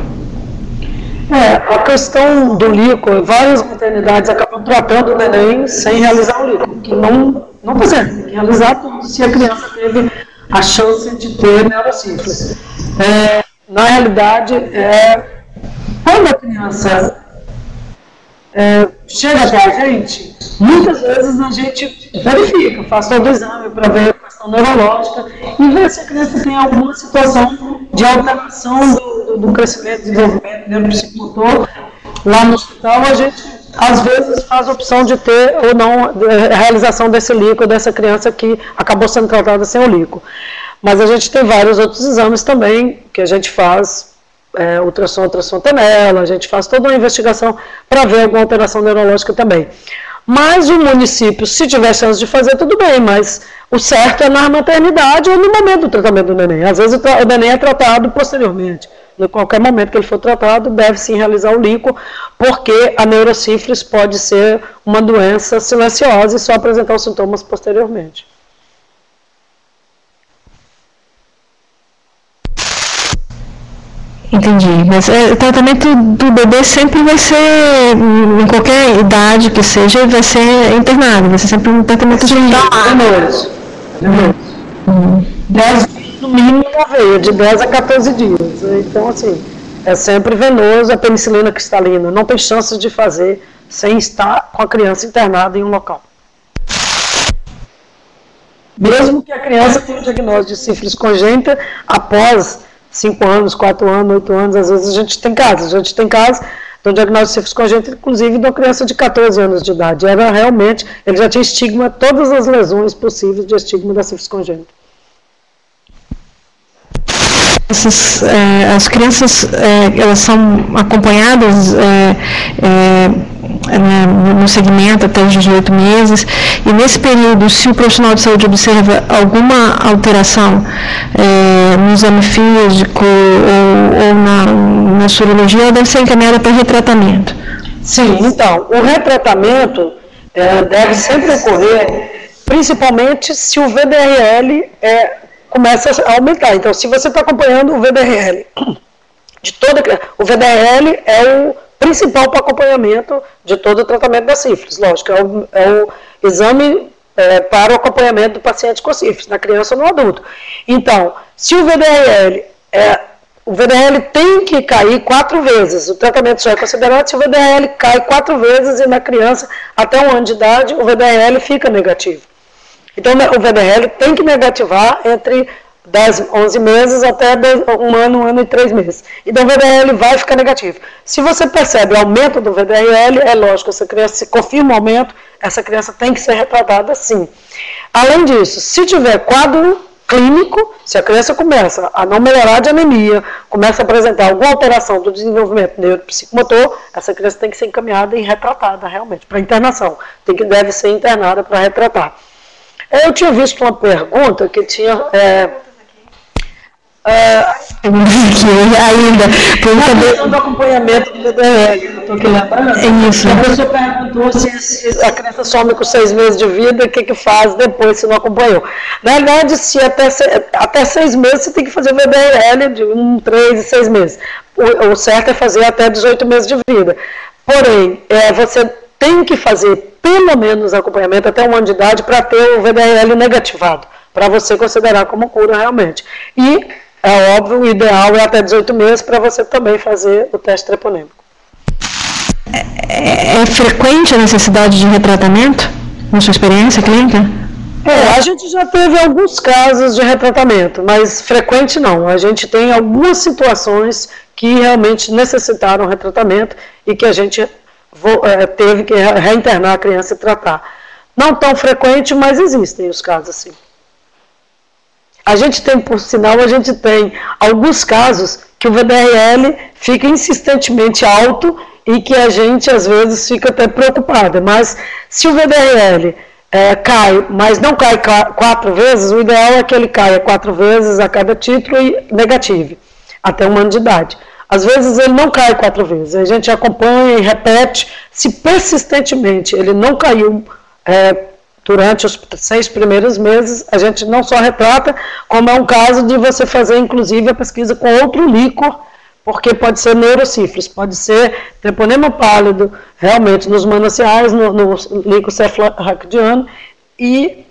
A questão do líquor, várias maternidades acabam tratando o neném sem realizar o líquor, que não fizeram, tem que realizar tudo se a criança teve a chance de ter neurosífilis. Na realidade, quando a criança chega até a gente, muitas vezes a gente verifica, faz todo o exame para ver a questão neurológica e ver se a criança tem alguma situação de alteração do crescimento e desenvolvimento neuropsicomotor. Lá no hospital, a gente, às vezes, faz a opção de ter ou não a realização desse líquor, dessa criança que acabou sendo tratada sem o líquor. Mas a gente tem vários outros exames também que a gente faz, ultrassom tenela, a gente faz toda uma investigação para ver alguma alteração neurológica também. Mas o município, se tiver chance de fazer, tudo bem, mas o certo é na maternidade ou no momento do tratamento do neném. Às vezes o neném é tratado posteriormente. Em qualquer momento que ele for tratado, deve sim realizar o líquor, porque a neurosífilis pode ser uma doença silenciosa e só apresentar os sintomas posteriormente. Entendi, mas o tratamento do bebê sempre vai ser, em qualquer idade que seja, vai ser internado, vai ser sempre um tratamento de venoso. No mínimo na veia, de 10 a 14 dias. Então, assim, é sempre venoso, a penicilina cristalina. Não tem chance de fazer sem estar com a criança internada em um local. Mesmo que a criança tenha o diagnóstico de sífilis congênita, após 5 anos, 4 anos, 8 anos, às vezes a gente tem casos. A gente tem casos do diagnóstico de sífilis congênita, inclusive de uma criança de 14 anos de idade. Era realmente, ele já tinha estigma, todas as lesões possíveis de estigma da sífilis congênita. As crianças, elas são acompanhadas no segmento até os 18 meses, e nesse período, se o profissional de saúde observa alguma alteração no exame físico ou na sorologia, ela deve ser encaminhada para retratamento. Sim, então, o retratamento deve sempre ocorrer, principalmente se o VDRL começa a aumentar. Então, se você está acompanhando o VDRL de toda criança, o VDRL é o principal para acompanhamento de todo o tratamento da sífilis, lógico, é o exame para o acompanhamento do paciente com sífilis, na criança ou no adulto. Então, se o VDRL tem que cair 4 vezes, o tratamento só é considerado se o VDRL cai 4 vezes e na criança até 1 ano de idade o VDRL fica negativo. Então, o VDRL tem que negativar entre 10, 11 meses até 1 ano e 3 meses. Então, o VDRL vai ficar negativo. Se você percebe o aumento do VDRL, é lógico, essa criança, se confirma o aumento, essa criança tem que ser retratada sim. Além disso, se tiver quadro clínico, se a criança começa a não melhorar de anemia, começa a apresentar alguma alteração do desenvolvimento neuropsicomotor, essa criança tem que ser encaminhada e retratada realmente, para internação. Deve ser internada para retratar. Eu tinha visto uma pergunta que tinha... ainda na questão do acompanhamento do VDRL, eu estou aqui lembrando, a pessoa perguntou se a criança some com 6 meses de vida, o que faz depois se não acompanhou. Na verdade, se até 6 meses você tem que fazer o VDRL de 1, 3 e 6 meses. O certo é fazer até 18 meses de vida. Porém, você tem que fazer pelo menos acompanhamento até 1 ano de idade para ter o VDRL negativado, para você considerar como cura realmente. E é óbvio, o ideal é até 18 meses para você também fazer o teste treponêmico. É frequente a necessidade de retratamento, na sua experiência clínica? A gente já teve alguns casos de retratamento, mas frequente não. A gente tem algumas situações que realmente necessitaram retratamento e que a gente teve que reinternar a criança e tratar. Não tão frequente, mas existem os casos assim. A gente tem, por sinal, alguns casos que o VDRL fica insistentemente alto e que a gente, às vezes, fica até preocupada. Mas se o VDRL cai, mas não cai 4 vezes, o ideal é que ele caia 4 vezes a cada título e negative, até 1 ano de idade. Às vezes ele não cai 4 vezes, a gente acompanha e repete. Se persistentemente ele não caiu durante os 6 primeiros meses, a gente não só retrata, como é um caso de você fazer, inclusive, a pesquisa com outro líquor, porque pode ser neurosífilis, pode ser treponema pálido, realmente, nos mananciais, no líquor cefalorraquidiano, e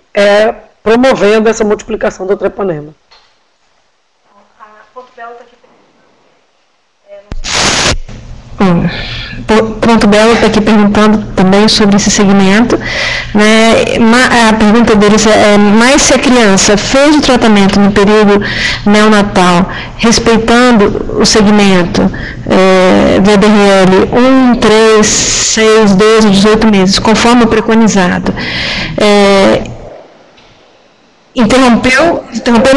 promovendo essa multiplicação do treponema. A Portobello está aqui. Ponto Belo está aqui perguntando também sobre esse segmento, né? A pergunta deles mas se a criança fez o tratamento no período neonatal, respeitando o segmento VDRL 1, 3, 6, 12, 18 meses, conforme o preconizado, interrompeu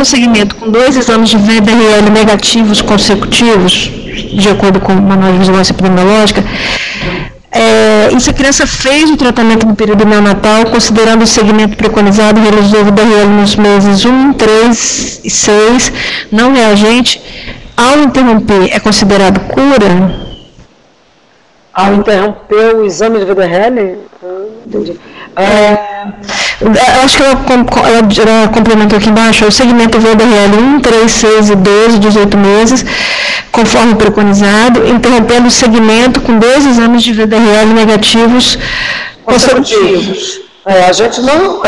o segmento com 2 exames de VDRL negativos consecutivos, de acordo com o Manual de Vigilância Epidemiológica, e se a criança fez o tratamento no período neonatal, considerando o segmento preconizado, realizou o VDRL nos meses 1, 3 e 6, não reagente, ao interromper, é considerado cura? Ao interromper o exame de VDRL? Entendi. Acho que ela complementou aqui embaixo, o segmento VDRL 1, 3, 6 e 12, 18 meses, conforme preconizado, interrompendo o segmento com 2 exames de VDRL negativos consecutivos. A gente não,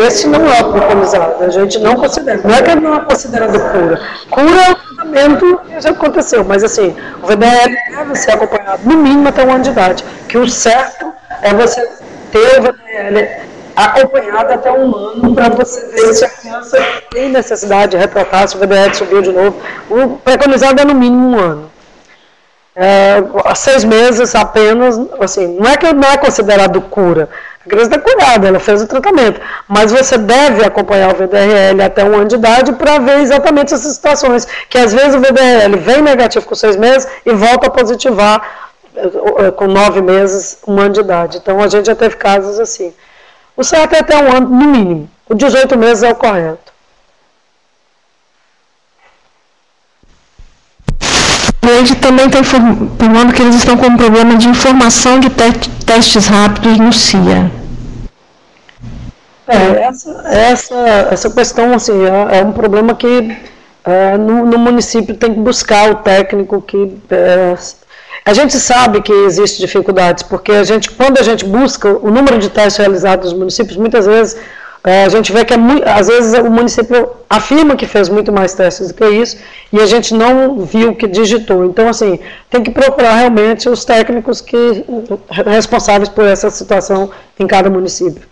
esse não é o preconizado, a gente não considera, não é que não é considerado cura. Cura é o tratamento que já aconteceu, mas assim, o VDRL deve ser acompanhado no mínimo até 1 ano de idade, que o certo é você ter o VDRL acompanhado até 1 ano para você ver se a criança tem necessidade de retratar, se o VDRL subiu de novo. O preconizado é no mínimo 1 ano. 6 meses apenas, assim, não é que não é considerado cura, a criança está curada, ela fez o tratamento, mas você deve acompanhar o VDRL até 1 ano de idade para ver exatamente essas situações, que às vezes o VDRL vem negativo com 6 meses e volta a positivar com 9 meses, 1 ano de idade. Então, a gente já teve casos assim. O certo é até 1 ano, no mínimo. O 18 meses é o correto. Ele também está informando que eles estão com um problema de informação de testes rápidos no CIA. Essa questão assim, é um problema que no município tem que buscar o técnico que... a gente sabe que existe dificuldades, porque quando a gente busca o número de testes realizados nos municípios, muitas vezes a gente vê que às vezes o município afirma que fez muito mais testes do que isso, e a gente não viu que digitou. Então, assim, tem que procurar realmente os técnicos responsáveis por essa situação em cada município.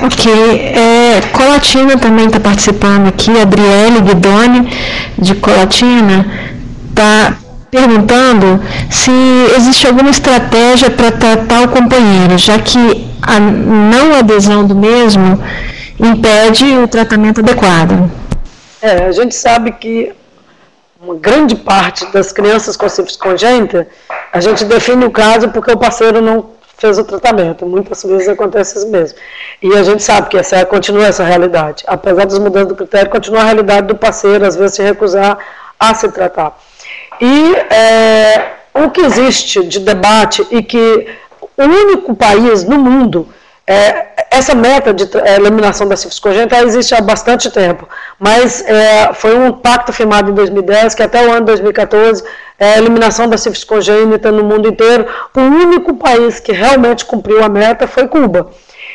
Ok, Colatina também está participando aqui, a Adriele Guidoni, de Colatina, está perguntando se existe alguma estratégia para tratar o companheiro, já que a não adesão do mesmo impede o tratamento adequado. A gente sabe que uma grande parte das crianças com sífilis congênita, a gente define o caso porque o parceiro não fez o tratamento. Muitas vezes acontece isso mesmo. E a gente sabe que continua essa realidade. Apesar das mudanças do critério, continua a realidade do parceiro, às vezes, se recusar a se tratar. E o que existe de debate e que o único país no mundo, essa meta de eliminação da sífilis congênita existe há bastante tempo, mas foi um pacto firmado em 2010, que até o ano de 2014, a eliminação da sífilis congênita no mundo inteiro, o único país que realmente cumpriu a meta foi Cuba.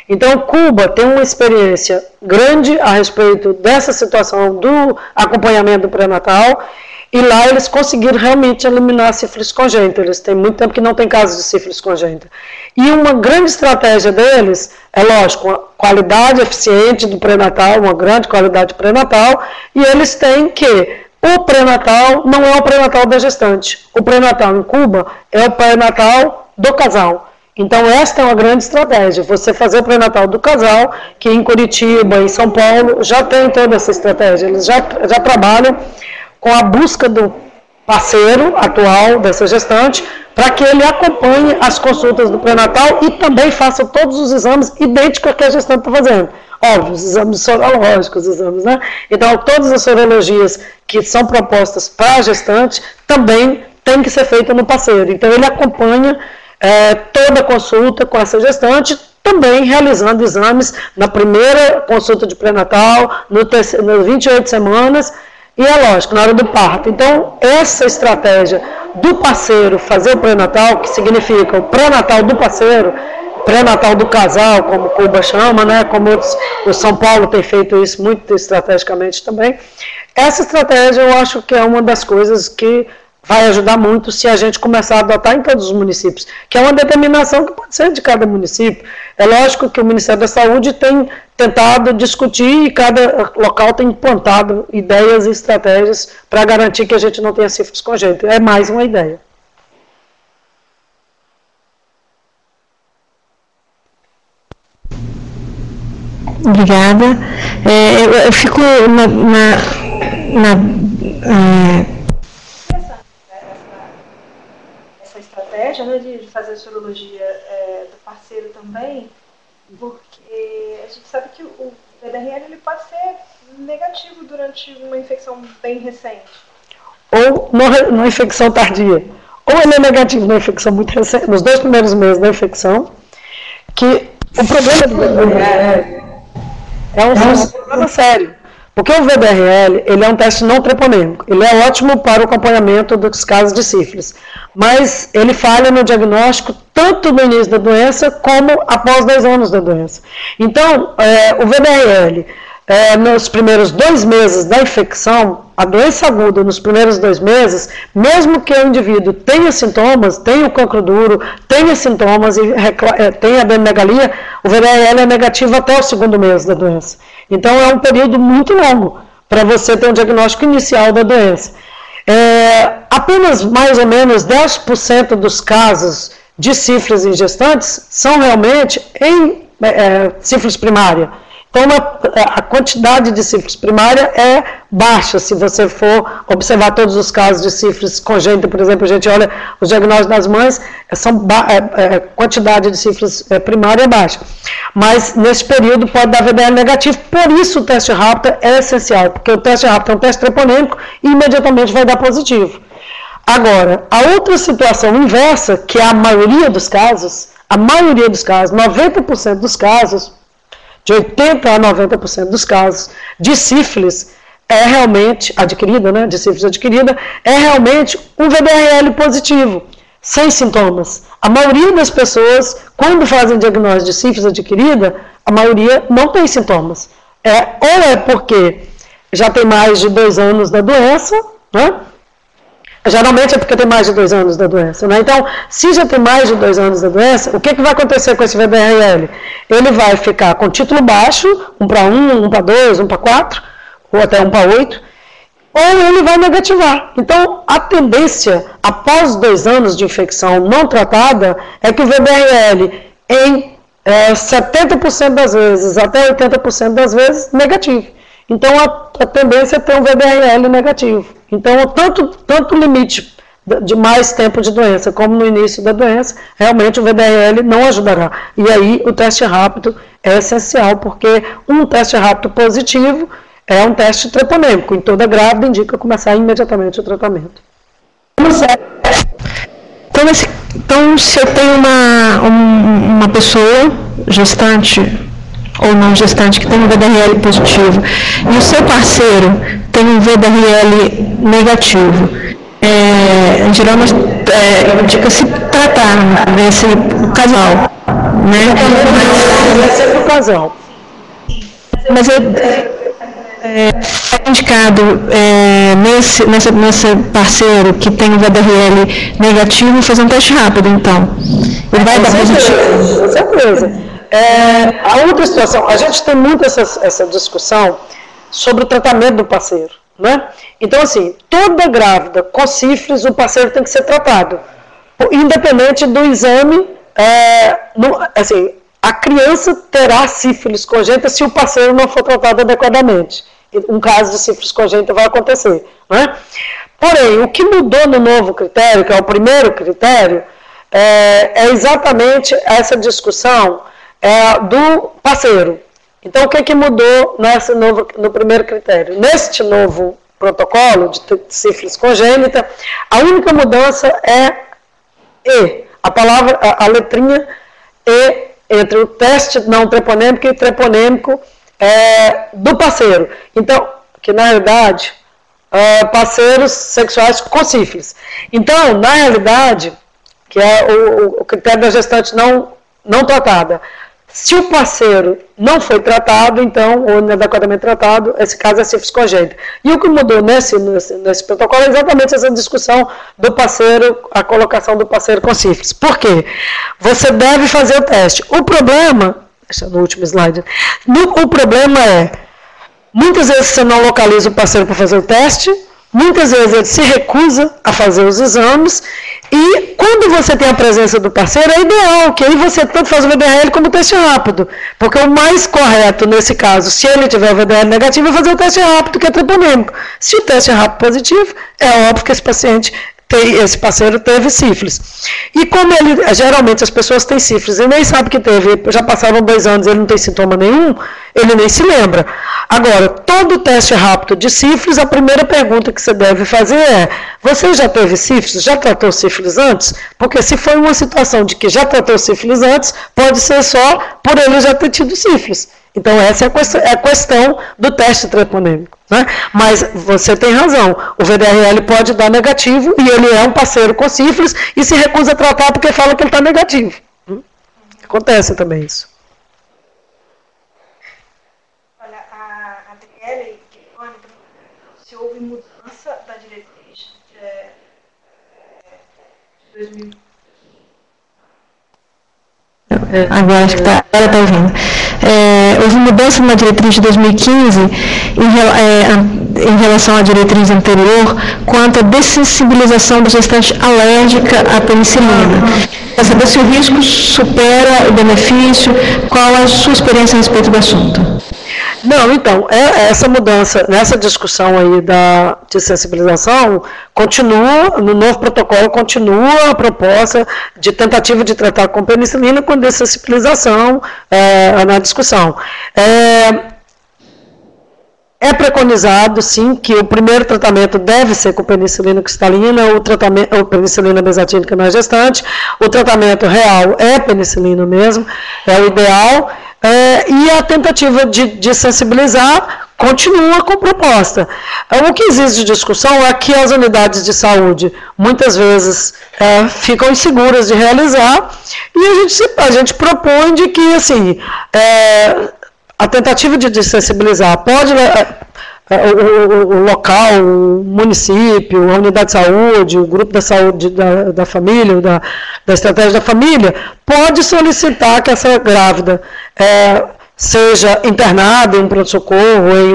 Então, Cuba tem uma experiência grande a respeito dessa situação do acompanhamento do pré-natal, e lá eles conseguiram realmente eliminar a sífilis congênita. Eles têm muito tempo que não tem casos de sífilis congênita. E uma grande estratégia deles, lógico, a qualidade eficiente do pré-natal, uma grande qualidade pré-natal, e eles têm que o pré-natal não é o pré-natal da gestante. O pré-natal em Cuba é o pré-natal do casal. Então, esta é uma grande estratégia, você fazer o pré-natal do casal, que em Curitiba, em São Paulo, já tem toda essa estratégia. Eles já trabalham com a busca do parceiro atual dessa gestante, para que ele acompanhe as consultas do pré-natal e também faça todos os exames idênticos ao que a gestante está fazendo. Óbvio, os exames sorológicos, né? Então, todas as sorologias que são propostas para a gestante também têm que ser feitas no parceiro. Então, ele acompanha toda a consulta com essa gestante, também realizando exames na primeira consulta de pré-natal, nas 28 semanas, e é lógico, na hora do parto. Então, essa estratégia do parceiro fazer o pré-natal, que significa o pré-natal do parceiro, pré-natal do casal, como Cuba chama, né? Como o São Paulo tem feito isso muito estrategicamente também. Essa estratégia eu acho que é uma das coisas que vai ajudar muito se a gente começar a adotar em todos os municípios, que é uma determinação que pode ser de cada município. É lógico que o Ministério da Saúde tem tentado discutir e cada local tem implantado ideias e estratégias para garantir que a gente não tenha sífilis congênita. É mais uma ideia. Obrigada. Eu fico essa estratégia, né, de fazer a sorologia do parceiro também, porque a gente sabe que o VDRL ele pode ser negativo durante uma infecção bem recente. Ou numa infecção tardia. Ou ele é negativo na infecção muito recente, nos 2 primeiros meses da infecção, que o problema do VDRL é um problema sério. Porque o VDRL, ele é um teste não treponêmico. Ele é ótimo para o acompanhamento dos casos de sífilis. Mas ele falha no diagnóstico tanto no início da doença como após 10 anos da doença. Então, o VDRL, nos primeiros 2 meses da infecção, a doença aguda nos primeiros 2 meses, mesmo que o indivíduo tenha sintomas, tenha o cancro duro, tenha sintomas e tenha adenomegalia, o VDRL é negativo até o 2º mês da doença. Então, é um período muito longo para você ter um diagnóstico inicial da doença. Apenas mais ou menos 10% dos casos de sífilis em gestantes são realmente em sífilis primária. Então, a quantidade de sífilis primária é baixa. Se você for observar todos os casos de sífilis congênita, por exemplo, a gente olha os diagnósticos das mães, quantidade de sífilis primária é baixa. Mas, nesse período, pode dar VDR negativo. Por isso, o teste rápido é essencial, porque o teste rápido é um teste treponêmico e imediatamente vai dar positivo. Agora, a outra situação inversa, que é a maioria dos casos, 90% dos casos, de 80% a 90% dos casos de sífilis é realmente adquirida, né, de sífilis adquirida, é realmente um VDRL positivo, sem sintomas. A maioria das pessoas, quando fazem diagnóstico de sífilis adquirida, a maioria não tem sintomas. Ou é porque já tem mais de 2 anos da doença, né? Geralmente é porque tem mais de 2 anos da doença, né? Então, se já tem mais de 2 anos da doença, o que vai acontecer com esse VDRL? Ele vai ficar com título baixo, 1 para 1, 1 para 2, 1 para 4, ou até 1 para 8, ou ele vai negativar. Então, a tendência, após 2 anos de infecção não tratada, é que o VDRL, em 70% das vezes, até 80% das vezes, negativo. Então, a tendência é ter um VDRL negativo. Então, tanto o limite de mais tempo de doença, como no início da doença, realmente o VDRL não ajudará. E aí, o teste rápido é essencial, porque um teste rápido positivo é um teste treponêmico. Em toda grávida, indica começar imediatamente o tratamento. Então, se eu tenho uma pessoa gestante ou não gestante que tem um VDRL positivo e o seu parceiro tem um VDRL negativo, em geral indica-se tratar nesse casal, né? Mas é o casal. Mas é indicado nesse parceiro que tem um VDRL negativo fazer um teste rápido, então. Ele vai dar positivo. Com certeza. A outra situação, a gente tem muito essa discussão sobre o tratamento do parceiro, né? Então, assim, toda grávida com sífilis, o parceiro tem que ser tratado, independente do exame. Assim, a criança terá sífilis congênita se o parceiro não for tratado adequadamente. Um caso de sífilis congênita vai acontecer, né? Porém, o que mudou no novo critério, que é o primeiro critério, é exatamente essa discussão do parceiro. Então, o que mudou no primeiro critério? Neste novo protocolo de sífilis congênita, a única mudança é E, a letrinha E, entre o teste não treponêmico e treponêmico do parceiro. Então, que na realidade, parceiros sexuais com sífilis. Então, na realidade, que é o critério da gestante não tratada, se o parceiro não foi tratado, então, ou inadequadamente tratado, esse caso é sífilis congênita. E o que mudou nesse protocolo é exatamente essa discussão do parceiro, a colocação do parceiro com sífilis. Por quê? Você deve fazer o teste. O problema, deixa no último slide, o problema muitas vezes você não localiza o parceiro para fazer o teste, muitas vezes ele se recusa a fazer os exames, e quando você tem a presença do parceiro, é ideal que aí você tanto faz o VDRL como o teste rápido, porque o mais correto nesse caso, se ele tiver o VDRL negativo, é fazer o teste rápido, que é treponêmico. Se o teste é rápido positivo, é óbvio que esse parceiro teve sífilis. E como geralmente as pessoas têm sífilis e nem sabem que teve, já passaram 2 anos e ele não tem sintoma nenhum, ele nem se lembra. Agora, todo teste rápido de sífilis, a primeira pergunta que você deve fazer é: você já teve sífilis? Já tratou sífilis antes? Porque se for uma situação de que já tratou sífilis antes, pode ser só por ele já ter tido sífilis. Então, essa é a questão do teste treponêmico, né? Mas você tem razão, o VDRL pode dar negativo e ele é um parceiro com sífilis e se recusa a tratar porque fala que ele está negativo. Acontece também isso. Olha, a Adriele, se houve mudança da diretriz de 2000. Agora acho que ela está ouvindo. Houve mudança na diretriz de 2015 em relação à diretriz anterior, quanto à dessensibilização da gestante alérgica à penicilina. Para saber se o risco supera o benefício, qual a sua experiência a respeito do assunto? Não, então, essa mudança, nessa discussão aí de sensibilização, continua, no novo protocolo, continua a proposta de tentativa de tratar com penicilina com dessensibilização na discussão. É preconizado, sim, que o primeiro tratamento deve ser com penicilina cristalina, ou penicilina bezatínica na gestante. O tratamento real é penicilina mesmo, é o ideal. E a tentativa de sensibilizar continua com proposta. O que existe de discussão é que as unidades de saúde muitas vezes ficam inseguras de realizar, e a gente propõe de que assim, a tentativa de sensibilizar pode o local, o município, a unidade de saúde, o grupo da saúde da família, da estratégia da família, pode solicitar que essa grávida seja internada em um pronto-socorro, em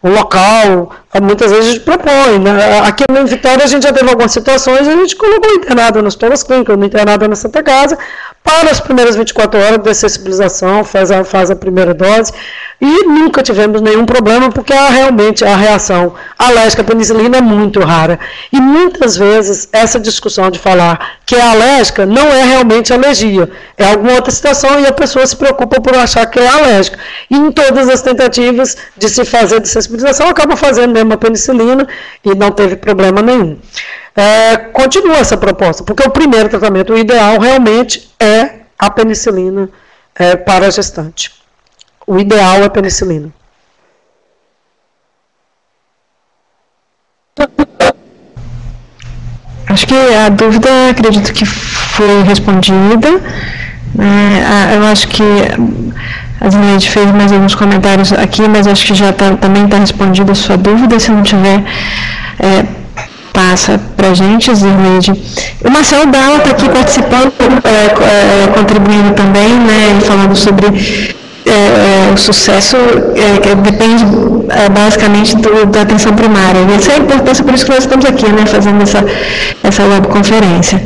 um local. Muitas vezes a gente propõe, né? Aqui em Vitória a gente já teve algumas situações, a gente colocou internada nas Hospital das Clínicas, internada na Santa Casa, para as primeiras 24 horas de sensibilização, faz a primeira dose, e nunca tivemos nenhum problema, porque realmente a reação alérgica à penicilina é muito rara. E muitas vezes essa discussão de falar que é alérgica não é realmente alergia, é alguma outra situação, e a pessoa se preocupa por achar que é alérgica. E em todas as tentativas de se fazer de sensibilização, acaba fazendo mesmo a penicilina e não teve problema nenhum. Continua essa proposta, porque o primeiro tratamento, o ideal realmente é a penicilina para a gestante. O ideal é a penicilina. Acho que a dúvida, acredito que foi respondida. Eu acho que a Zinaide fez mais alguns comentários aqui, mas acho que já também está respondida a sua dúvida. Se não tiver, passa para a gente, Zinaide. O Marcelo Dalla está aqui participando, contribuindo também, né, falando sobre o sucesso que depende basicamente da atenção primária. Essa é a importância, por isso que nós estamos aqui, né, fazendo essa webconferência.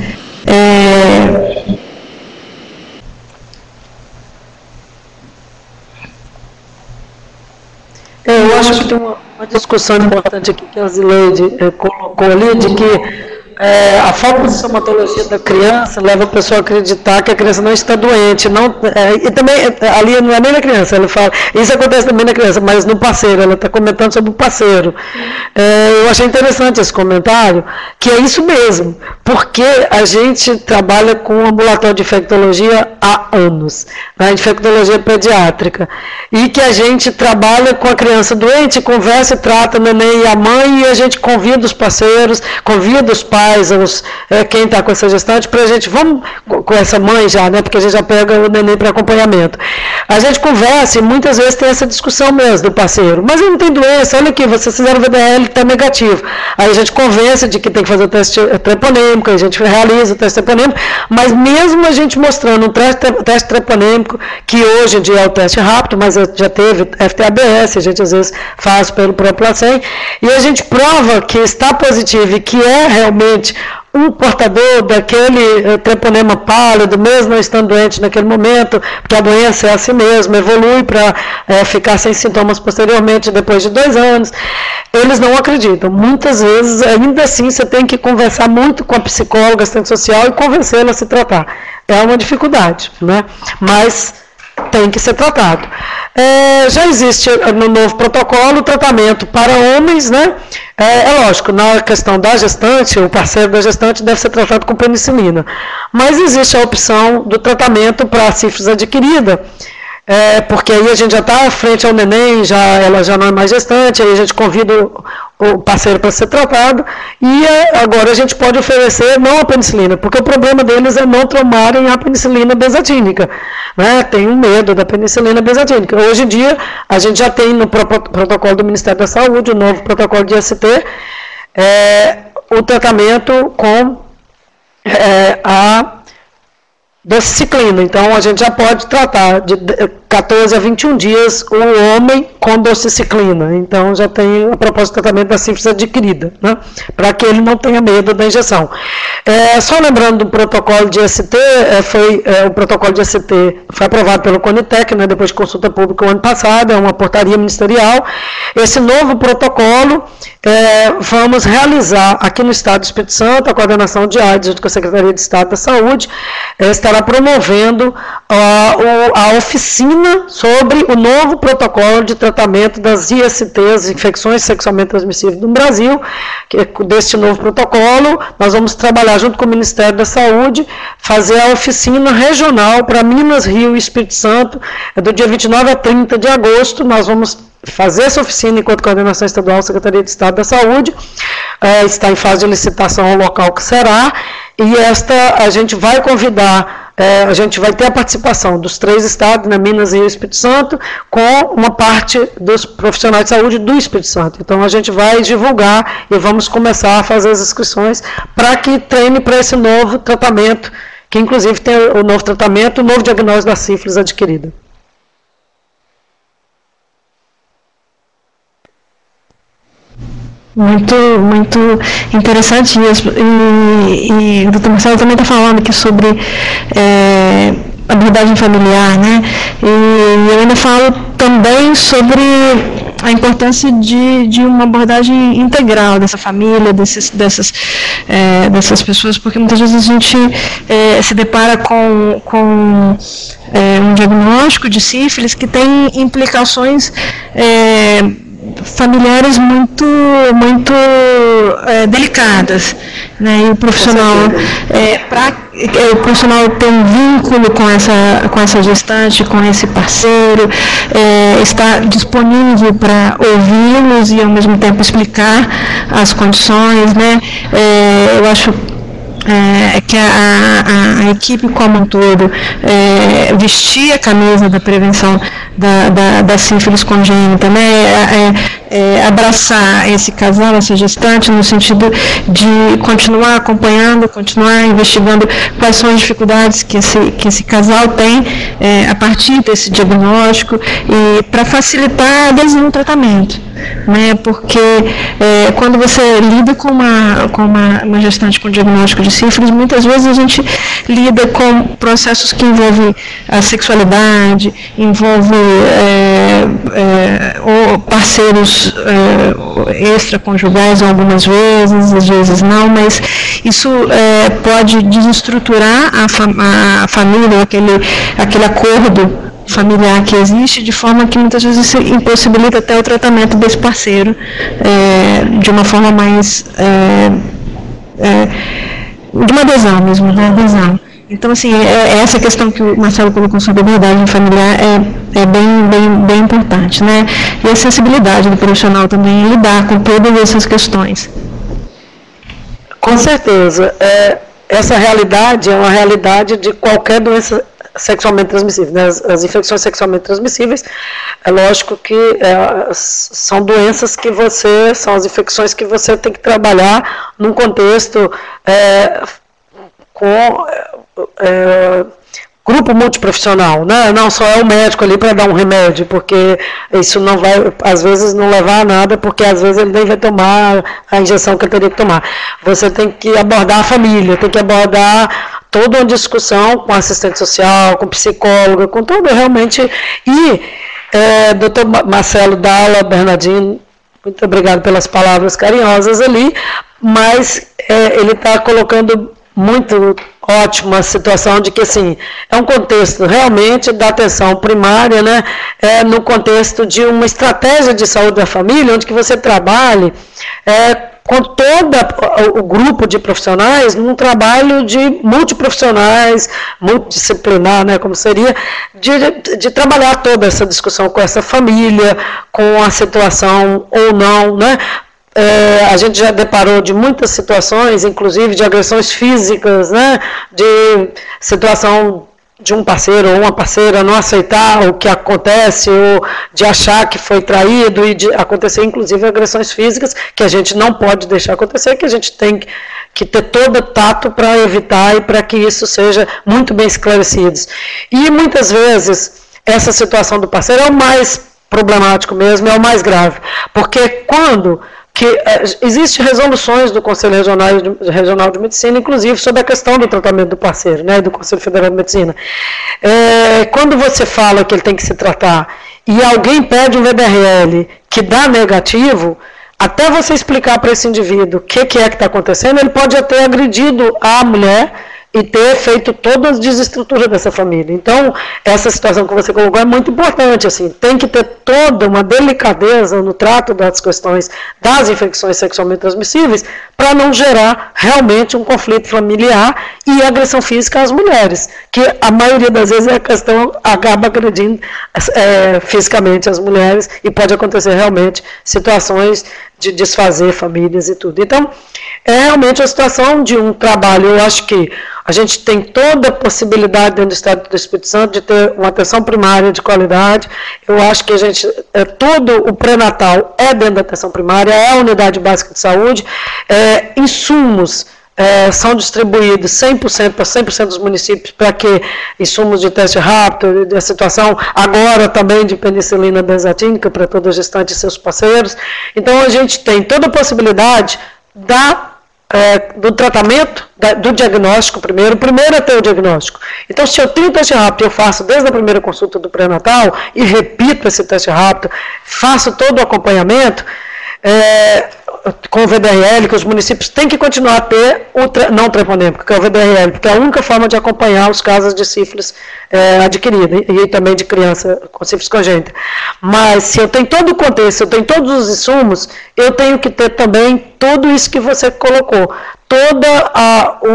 Eu acho que tem uma discussão importante aqui que a Zileide colocou ali, de que a falta de somatologia da criança leva a pessoa a acreditar que a criança não está doente. E também, ali não é nem na criança, ela fala, isso acontece também na criança, mas no parceiro, ela está comentando sobre o parceiro. Eu achei interessante esse comentário, que é isso mesmo, porque a gente trabalha com ambulatório de infectologia há anos, né, infectologia pediátrica, e que a gente trabalha com a criança doente, conversa e trata o neném e a mãe, e a gente convida os parceiros, convida os pais, quem está com essa gestante, para a gente, vamos com essa mãe já, né, porque a gente já pega o neném para acompanhamento. A gente conversa e muitas vezes tem essa discussão mesmo do parceiro, mas ele não tem doença, olha aqui, vocês fizeram o VDL, está negativo. Aí a gente convence de que tem que fazer o teste treponêmico, a gente realiza o teste treponêmico, mas mesmo a gente mostrando um teste treponêmico, que hoje em dia é o teste rápido, mas já teve FTABS, a gente às vezes faz pelo próprio LACEN, e a gente prova que está positivo e que é realmente um portador daquele treponema pálido, mesmo não estando doente naquele momento, porque a doença é assim mesmo, evolui para ficar sem sintomas posteriormente, depois de 2 anos, eles não acreditam. Muitas vezes, ainda assim, você tem que conversar muito com a psicóloga, assistente social e convencê-la a se tratar. É uma dificuldade, né? Mas tem que ser tratado. Já existe no novo protocolo o tratamento para homens, né? É lógico, na questão da gestante, o parceiro da gestante deve ser tratado com penicilina. Mas existe a opção do tratamento para a sífilis adquirida, porque aí a gente já está frente ao neném, ela já não é mais gestante, aí a gente convida o parceiro para ser tratado, e agora a gente pode oferecer não a penicilina, porque o problema deles é não tomarem a penicilina bezatínica, né? Tem um medo da penicilina bezatínica. Hoje em dia, a gente já tem no protocolo do Ministério da Saúde, o novo protocolo de IST, o tratamento com a doxiciclina. Então, a gente já pode tratar 14 a 21 dias o homem com doxiciclina. Então, já tem a proposta de tratamento da sífilis adquirida, né? Para que ele não tenha medo da injeção. Só lembrando do protocolo de ST, o protocolo de ST foi aprovado pelo CONITEC, né, depois de consulta pública o ano passado, é uma portaria ministerial. Esse novo protocolo vamos realizar aqui no Estado do Espírito Santo, a coordenação de AIDS, junto com a Secretaria de Estado da Saúde, estará promovendo a oficina sobre o novo protocolo de tratamento das ISTs, infecções sexualmente transmissíveis no Brasil. Deste novo protocolo, nós vamos trabalhar junto com o Ministério da Saúde, fazer a oficina regional para Minas, Rio e Espírito Santo, do dia 29 a 30 de agosto. Nós vamos fazer essa oficina enquanto coordenação estadual, Secretaria de Estado da Saúde, está em fase de licitação o local que será, e a gente vai convidar, a gente vai ter a participação dos 3 estados, né, Minas e Espírito Santo, com uma parte dos profissionais de saúde do Espírito Santo. Então, a gente vai divulgar e vamos começar a fazer as inscrições para que treine para esse novo tratamento, que inclusive tem o novo tratamento, o novo diagnóstico da sífilis adquirida. Muito interessante isso. E o Dr. Marcelo também está falando aqui sobre abordagem familiar, né? E eu ainda falo também sobre a importância de uma abordagem integral dessa família, dessas pessoas, porque muitas vezes a gente se depara com um diagnóstico de sífilis que tem implicações familiares muito delicadas, né? E o profissional, o profissional ter um vínculo com essa gestante, com esse parceiro, está disponível para ouvi-los e ao mesmo tempo explicar as condições, né? Eu acho que a equipe como um todo vestir a camisa da prevenção da sífilis congênita, né? Abraçar esse casal, essa gestante, no sentido de continuar acompanhando, continuar investigando quais são as dificuldades que esse casal tem a partir desse diagnóstico, e para facilitar a adesão ao tratamento, né? Porque quando você lida com uma gestante com diagnóstico de sífilis, muitas vezes a gente lida com processos que envolvem a sexualidade, envolve ou parceiros extraconjugais algumas vezes, às vezes não, mas isso pode desestruturar a família, aquele acordo familiar que existe, de forma que muitas vezes isso impossibilita até o tratamento desse parceiro de uma forma mais de uma adesão mesmo, da adesão. Então, assim, essa questão que o Marcelo colocou sobre a abordagem familiar é bem importante, né? E a sensibilidade do profissional também em lidar com todas essas questões. Com certeza. Essa realidade é uma realidade de qualquer doença sexualmente transmissível, né? As infecções sexualmente transmissíveis, é lógico que são doenças que são as infecções que você tem que trabalhar num contexto com grupo multiprofissional, né? Não só é o médico ali para dar um remédio, porque isso não vai, às vezes, não levar a nada, porque às vezes ele nem vai tomar a injeção que ele teria que tomar. Você tem que abordar a família, tem que abordar toda uma discussão com assistente social, com psicóloga, com tudo realmente. E doutor Marcelo Dalla, Bernardino, muito obrigado pelas palavras carinhosas ali, mas ele está colocando muito ótimo a situação de que, assim, é um contexto realmente da atenção primária, né? No contexto de uma estratégia de saúde da família, onde que você trabalhe com todo o grupo de profissionais, num trabalho de multiprofissionais, multidisciplinar, né, como seria, de trabalhar toda essa discussão com essa família, com a situação ou não, né? A gente já deparou de muitas situações, inclusive de agressões físicas, né, de situação de um parceiro ou uma parceira não aceitar o que acontece, ou de achar que foi traído, e de acontecer inclusive agressões físicas, que a gente não pode deixar acontecer, que a gente tem que ter todo o tato para evitar e para que isso seja muito bem esclarecido. E muitas vezes essa situação do parceiro é o mais problemático mesmo, é o mais grave. Porque quando existem resoluções do Conselho Regional de Medicina, inclusive sobre a questão do tratamento do parceiro, né, do Conselho Federal de Medicina. Quando você fala que ele tem que se tratar e alguém pede um VDRL que dá negativo, até você explicar para esse indivíduo o que é que está acontecendo, ele pode ter agredido a mulher e ter feito toda a desestrutura dessa família. Então, essa situação que você colocou é muito importante, assim, tem que ter toda uma delicadeza no trato das questões das infecções sexualmente transmissíveis para não gerar realmente um conflito familiar e agressão física às mulheres, que a maioria das vezes a questão acaba agredindo fisicamente as mulheres e pode acontecer realmente situações de desfazer famílias e tudo. Então, é realmente a situação de um trabalho, eu acho que a gente tem toda a possibilidade dentro do Estado do Espírito Santo de ter uma atenção primária de qualidade. Eu acho que a gente, todo o pré-natal é dentro da atenção primária, é a unidade básica de saúde, insumos são distribuídos 100% para 100% dos municípios para que insumos de teste rápido, da situação agora também de penicilina benzatínica para toda a gestante e seus parceiros. Então a gente tem toda a possibilidade do tratamento, do diagnóstico primeiro é ter o diagnóstico. Então, se eu tenho teste rápido, eu faço desde a primeira consulta do pré-natal e repito esse teste rápido, faço todo o acompanhamento, com o VDRL, que os municípios têm que continuar a ter não treponêmico, que é o VDRL, porque é a única forma de acompanhar os casos de sífilis adquirida e também de criança com sífilis congênita. Mas se eu tenho todo o contexto, se eu tenho todos os insumos, eu tenho que ter também tudo isso que você colocou, todo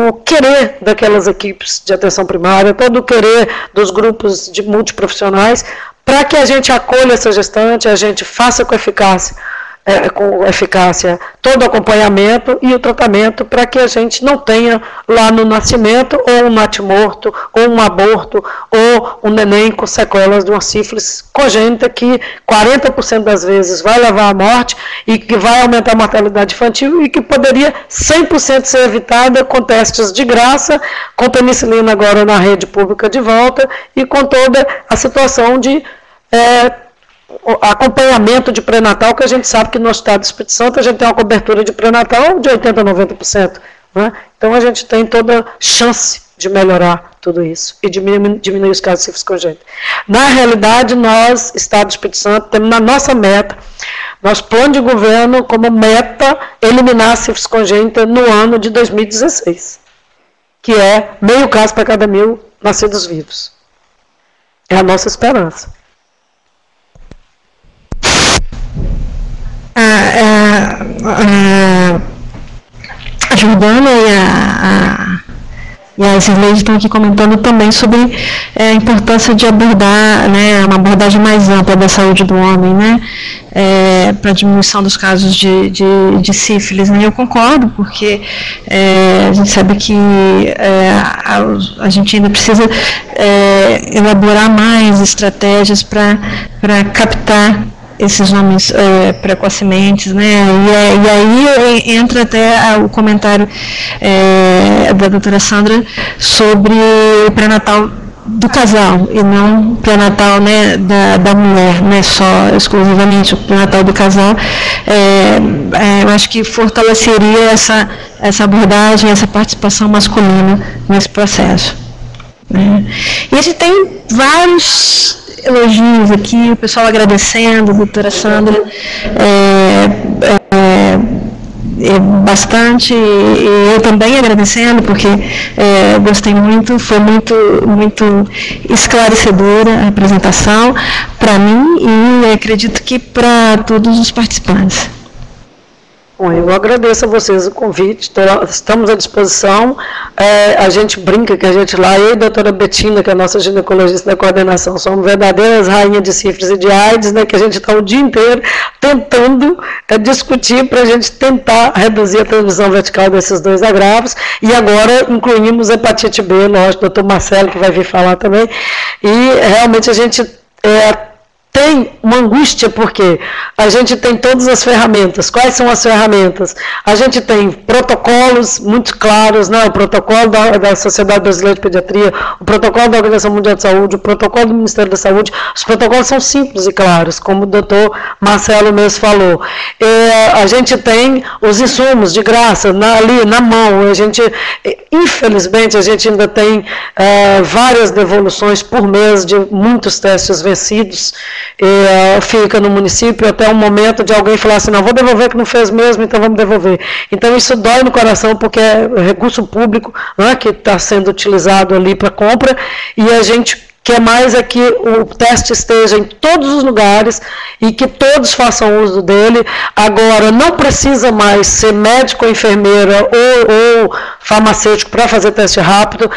o querer daquelas equipes de atenção primária, todo o querer dos grupos de multiprofissionais, para que a gente acolha essa gestante, a gente faça com eficácia todo o acompanhamento e o tratamento para que a gente não tenha lá no nascimento ou um natimorto, ou um aborto, ou um neném com sequelas de uma sífilis congênita que 40% das vezes vai levar à morte e que vai aumentar a mortalidade infantil e que poderia 100% ser evitada com testes de graça, com penicilina agora na rede pública de volta e com toda a situação de acompanhamento de pré-natal, que a gente sabe que no Estado do Espírito Santo a gente tem uma cobertura de pré-natal de 80% a 90%. Né? Então a gente tem toda chance de melhorar tudo isso e diminuir os casos de sífilis congênita. Na realidade, nós, Estado do Espírito Santo, temos na nossa meta, nosso plano de governo como meta, eliminar a sífilis congênita no ano de 2016, que é meio caso para cada 1.000 nascidos vivos. É a nossa esperança. A Jordana e a Zirlei estão aqui comentando também sobre a importância de abordar, né, uma abordagem mais ampla da saúde do homem, né, para a diminuição dos casos de sífilis. Né? Eu concordo, porque a gente sabe que a gente ainda precisa elaborar mais estratégias para captar esses homens precocemente, né? E aí entra até o comentário da doutora Sandra sobre o pré-natal do casal e não o pré-natal, né, da mulher, não é só exclusivamente o pré-natal do casal. Eu acho que fortaleceria essa abordagem, essa participação masculina nesse processo. Né? E a gente tem vários elogios aqui, o pessoal agradecendo, a doutora Sandra, bastante, e eu também agradecendo, porque gostei muito, foi muito esclarecedora a apresentação para mim e acredito que para todos os participantes. Bom, eu agradeço a vocês o convite, estamos à disposição. A gente brinca que a gente lá, eu e a doutora Betina, que é a nossa ginecologista da coordenação, somos verdadeiras rainhas de sífilis e de AIDS, né, que a gente está o dia inteiro tentando discutir para a gente tentar reduzir a transmissão vertical desses dois agravos, e agora incluímos hepatite B, lógico, o doutor Marcelo, que vai vir falar também, e realmente a gente tem uma angústia, porque a gente tem todas as ferramentas. Quais são as ferramentas? A gente tem protocolos muito claros, né? O protocolo da Sociedade Brasileira de Pediatria, o protocolo da Organização Mundial de Saúde, o protocolo do Ministério da Saúde. Os protocolos são simples e claros, como o doutor Marcelo mesmo falou. A gente tem os insumos de graça ali na mão. A gente, infelizmente, a gente ainda tem várias devoluções por mês de muitos testes vencidos. Fica no município até um momento de alguém falar assim, não, vou devolver que não fez mesmo, então vamos devolver. Então isso dói no coração, porque é recurso público, né, que está sendo utilizado ali para compra, e a gente quer mais é que o teste esteja em todos os lugares e que todos façam uso dele. Agora, não precisa mais ser médico ou enfermeira ou farmacêutico para fazer teste rápido.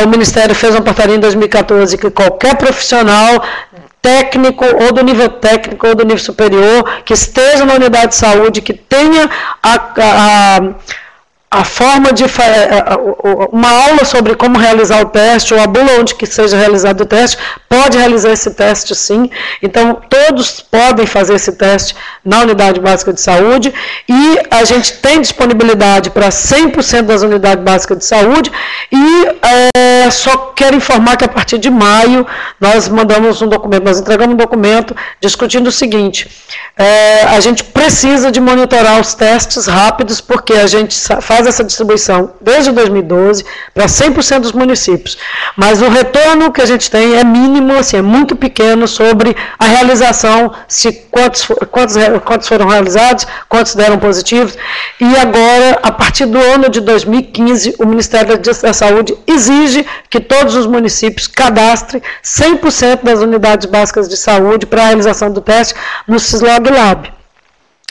O Ministério fez uma portaria em 2014 que qualquer profissional técnico, ou do nível técnico, ou do nível superior, que esteja na unidade de saúde, que tenha a forma de uma aula sobre como realizar o teste, ou a bula onde que seja realizado o teste, pode realizar esse teste sim. Então, todos podem fazer esse teste na unidade básica de saúde, e a gente tem disponibilidade para 100% das unidades básicas de saúde, e só quero informar que a partir de maio nós mandamos um documento, nós entregamos um documento discutindo o seguinte, a gente precisa de monitorar os testes rápidos, porque a gente faz essa distribuição desde 2012 para 100% dos municípios, mas o retorno que a gente tem é mínimo, assim, é muito pequeno sobre a realização, se quantos foram realizados, quantos deram positivos, e agora, a partir do ano de 2015, o Ministério da Saúde exige que todos os municípios cadastrem 100% das unidades básicas de saúde para a realização do teste no Syslog Lab.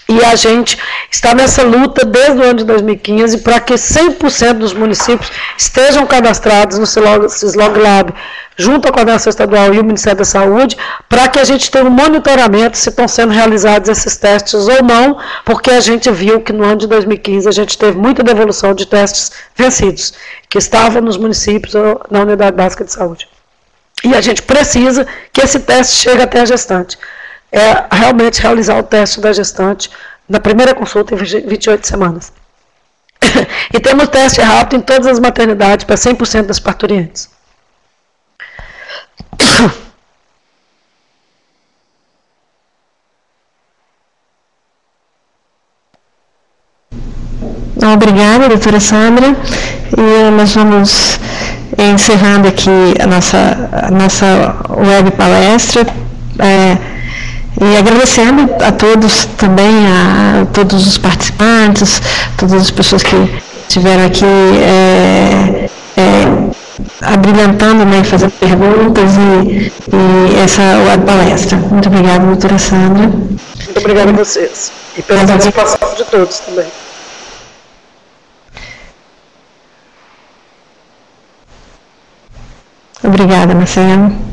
E a gente está nessa luta desde o ano de 2015 para que 100% dos municípios estejam cadastrados no Syslog Lab, junto à Coordenação Estadual e o Ministério da Saúde, para que a gente tenha um monitoramento se estão sendo realizados esses testes ou não, porque a gente viu que no ano de 2015 a gente teve muita devolução de testes vencidos, que estavam nos municípios ou na Unidade Básica de Saúde. E a gente precisa que esse teste chegue até a gestante. Realmente realizar o teste da gestante na primeira consulta em 28 semanas. E temos teste rápido em todas as maternidades para 100% das parturientes. Obrigada, doutora Sandra. E nós vamos encerrando aqui a nossa web palestra. E agradecendo a todos também, a todos os participantes, todas as pessoas que estiveram aqui abrilhantando, né, fazendo perguntas e essa web palestra. Muito obrigada, doutora Sandra. Muito obrigada a vocês. E pela participação de todos também. Obrigada, Marcelo.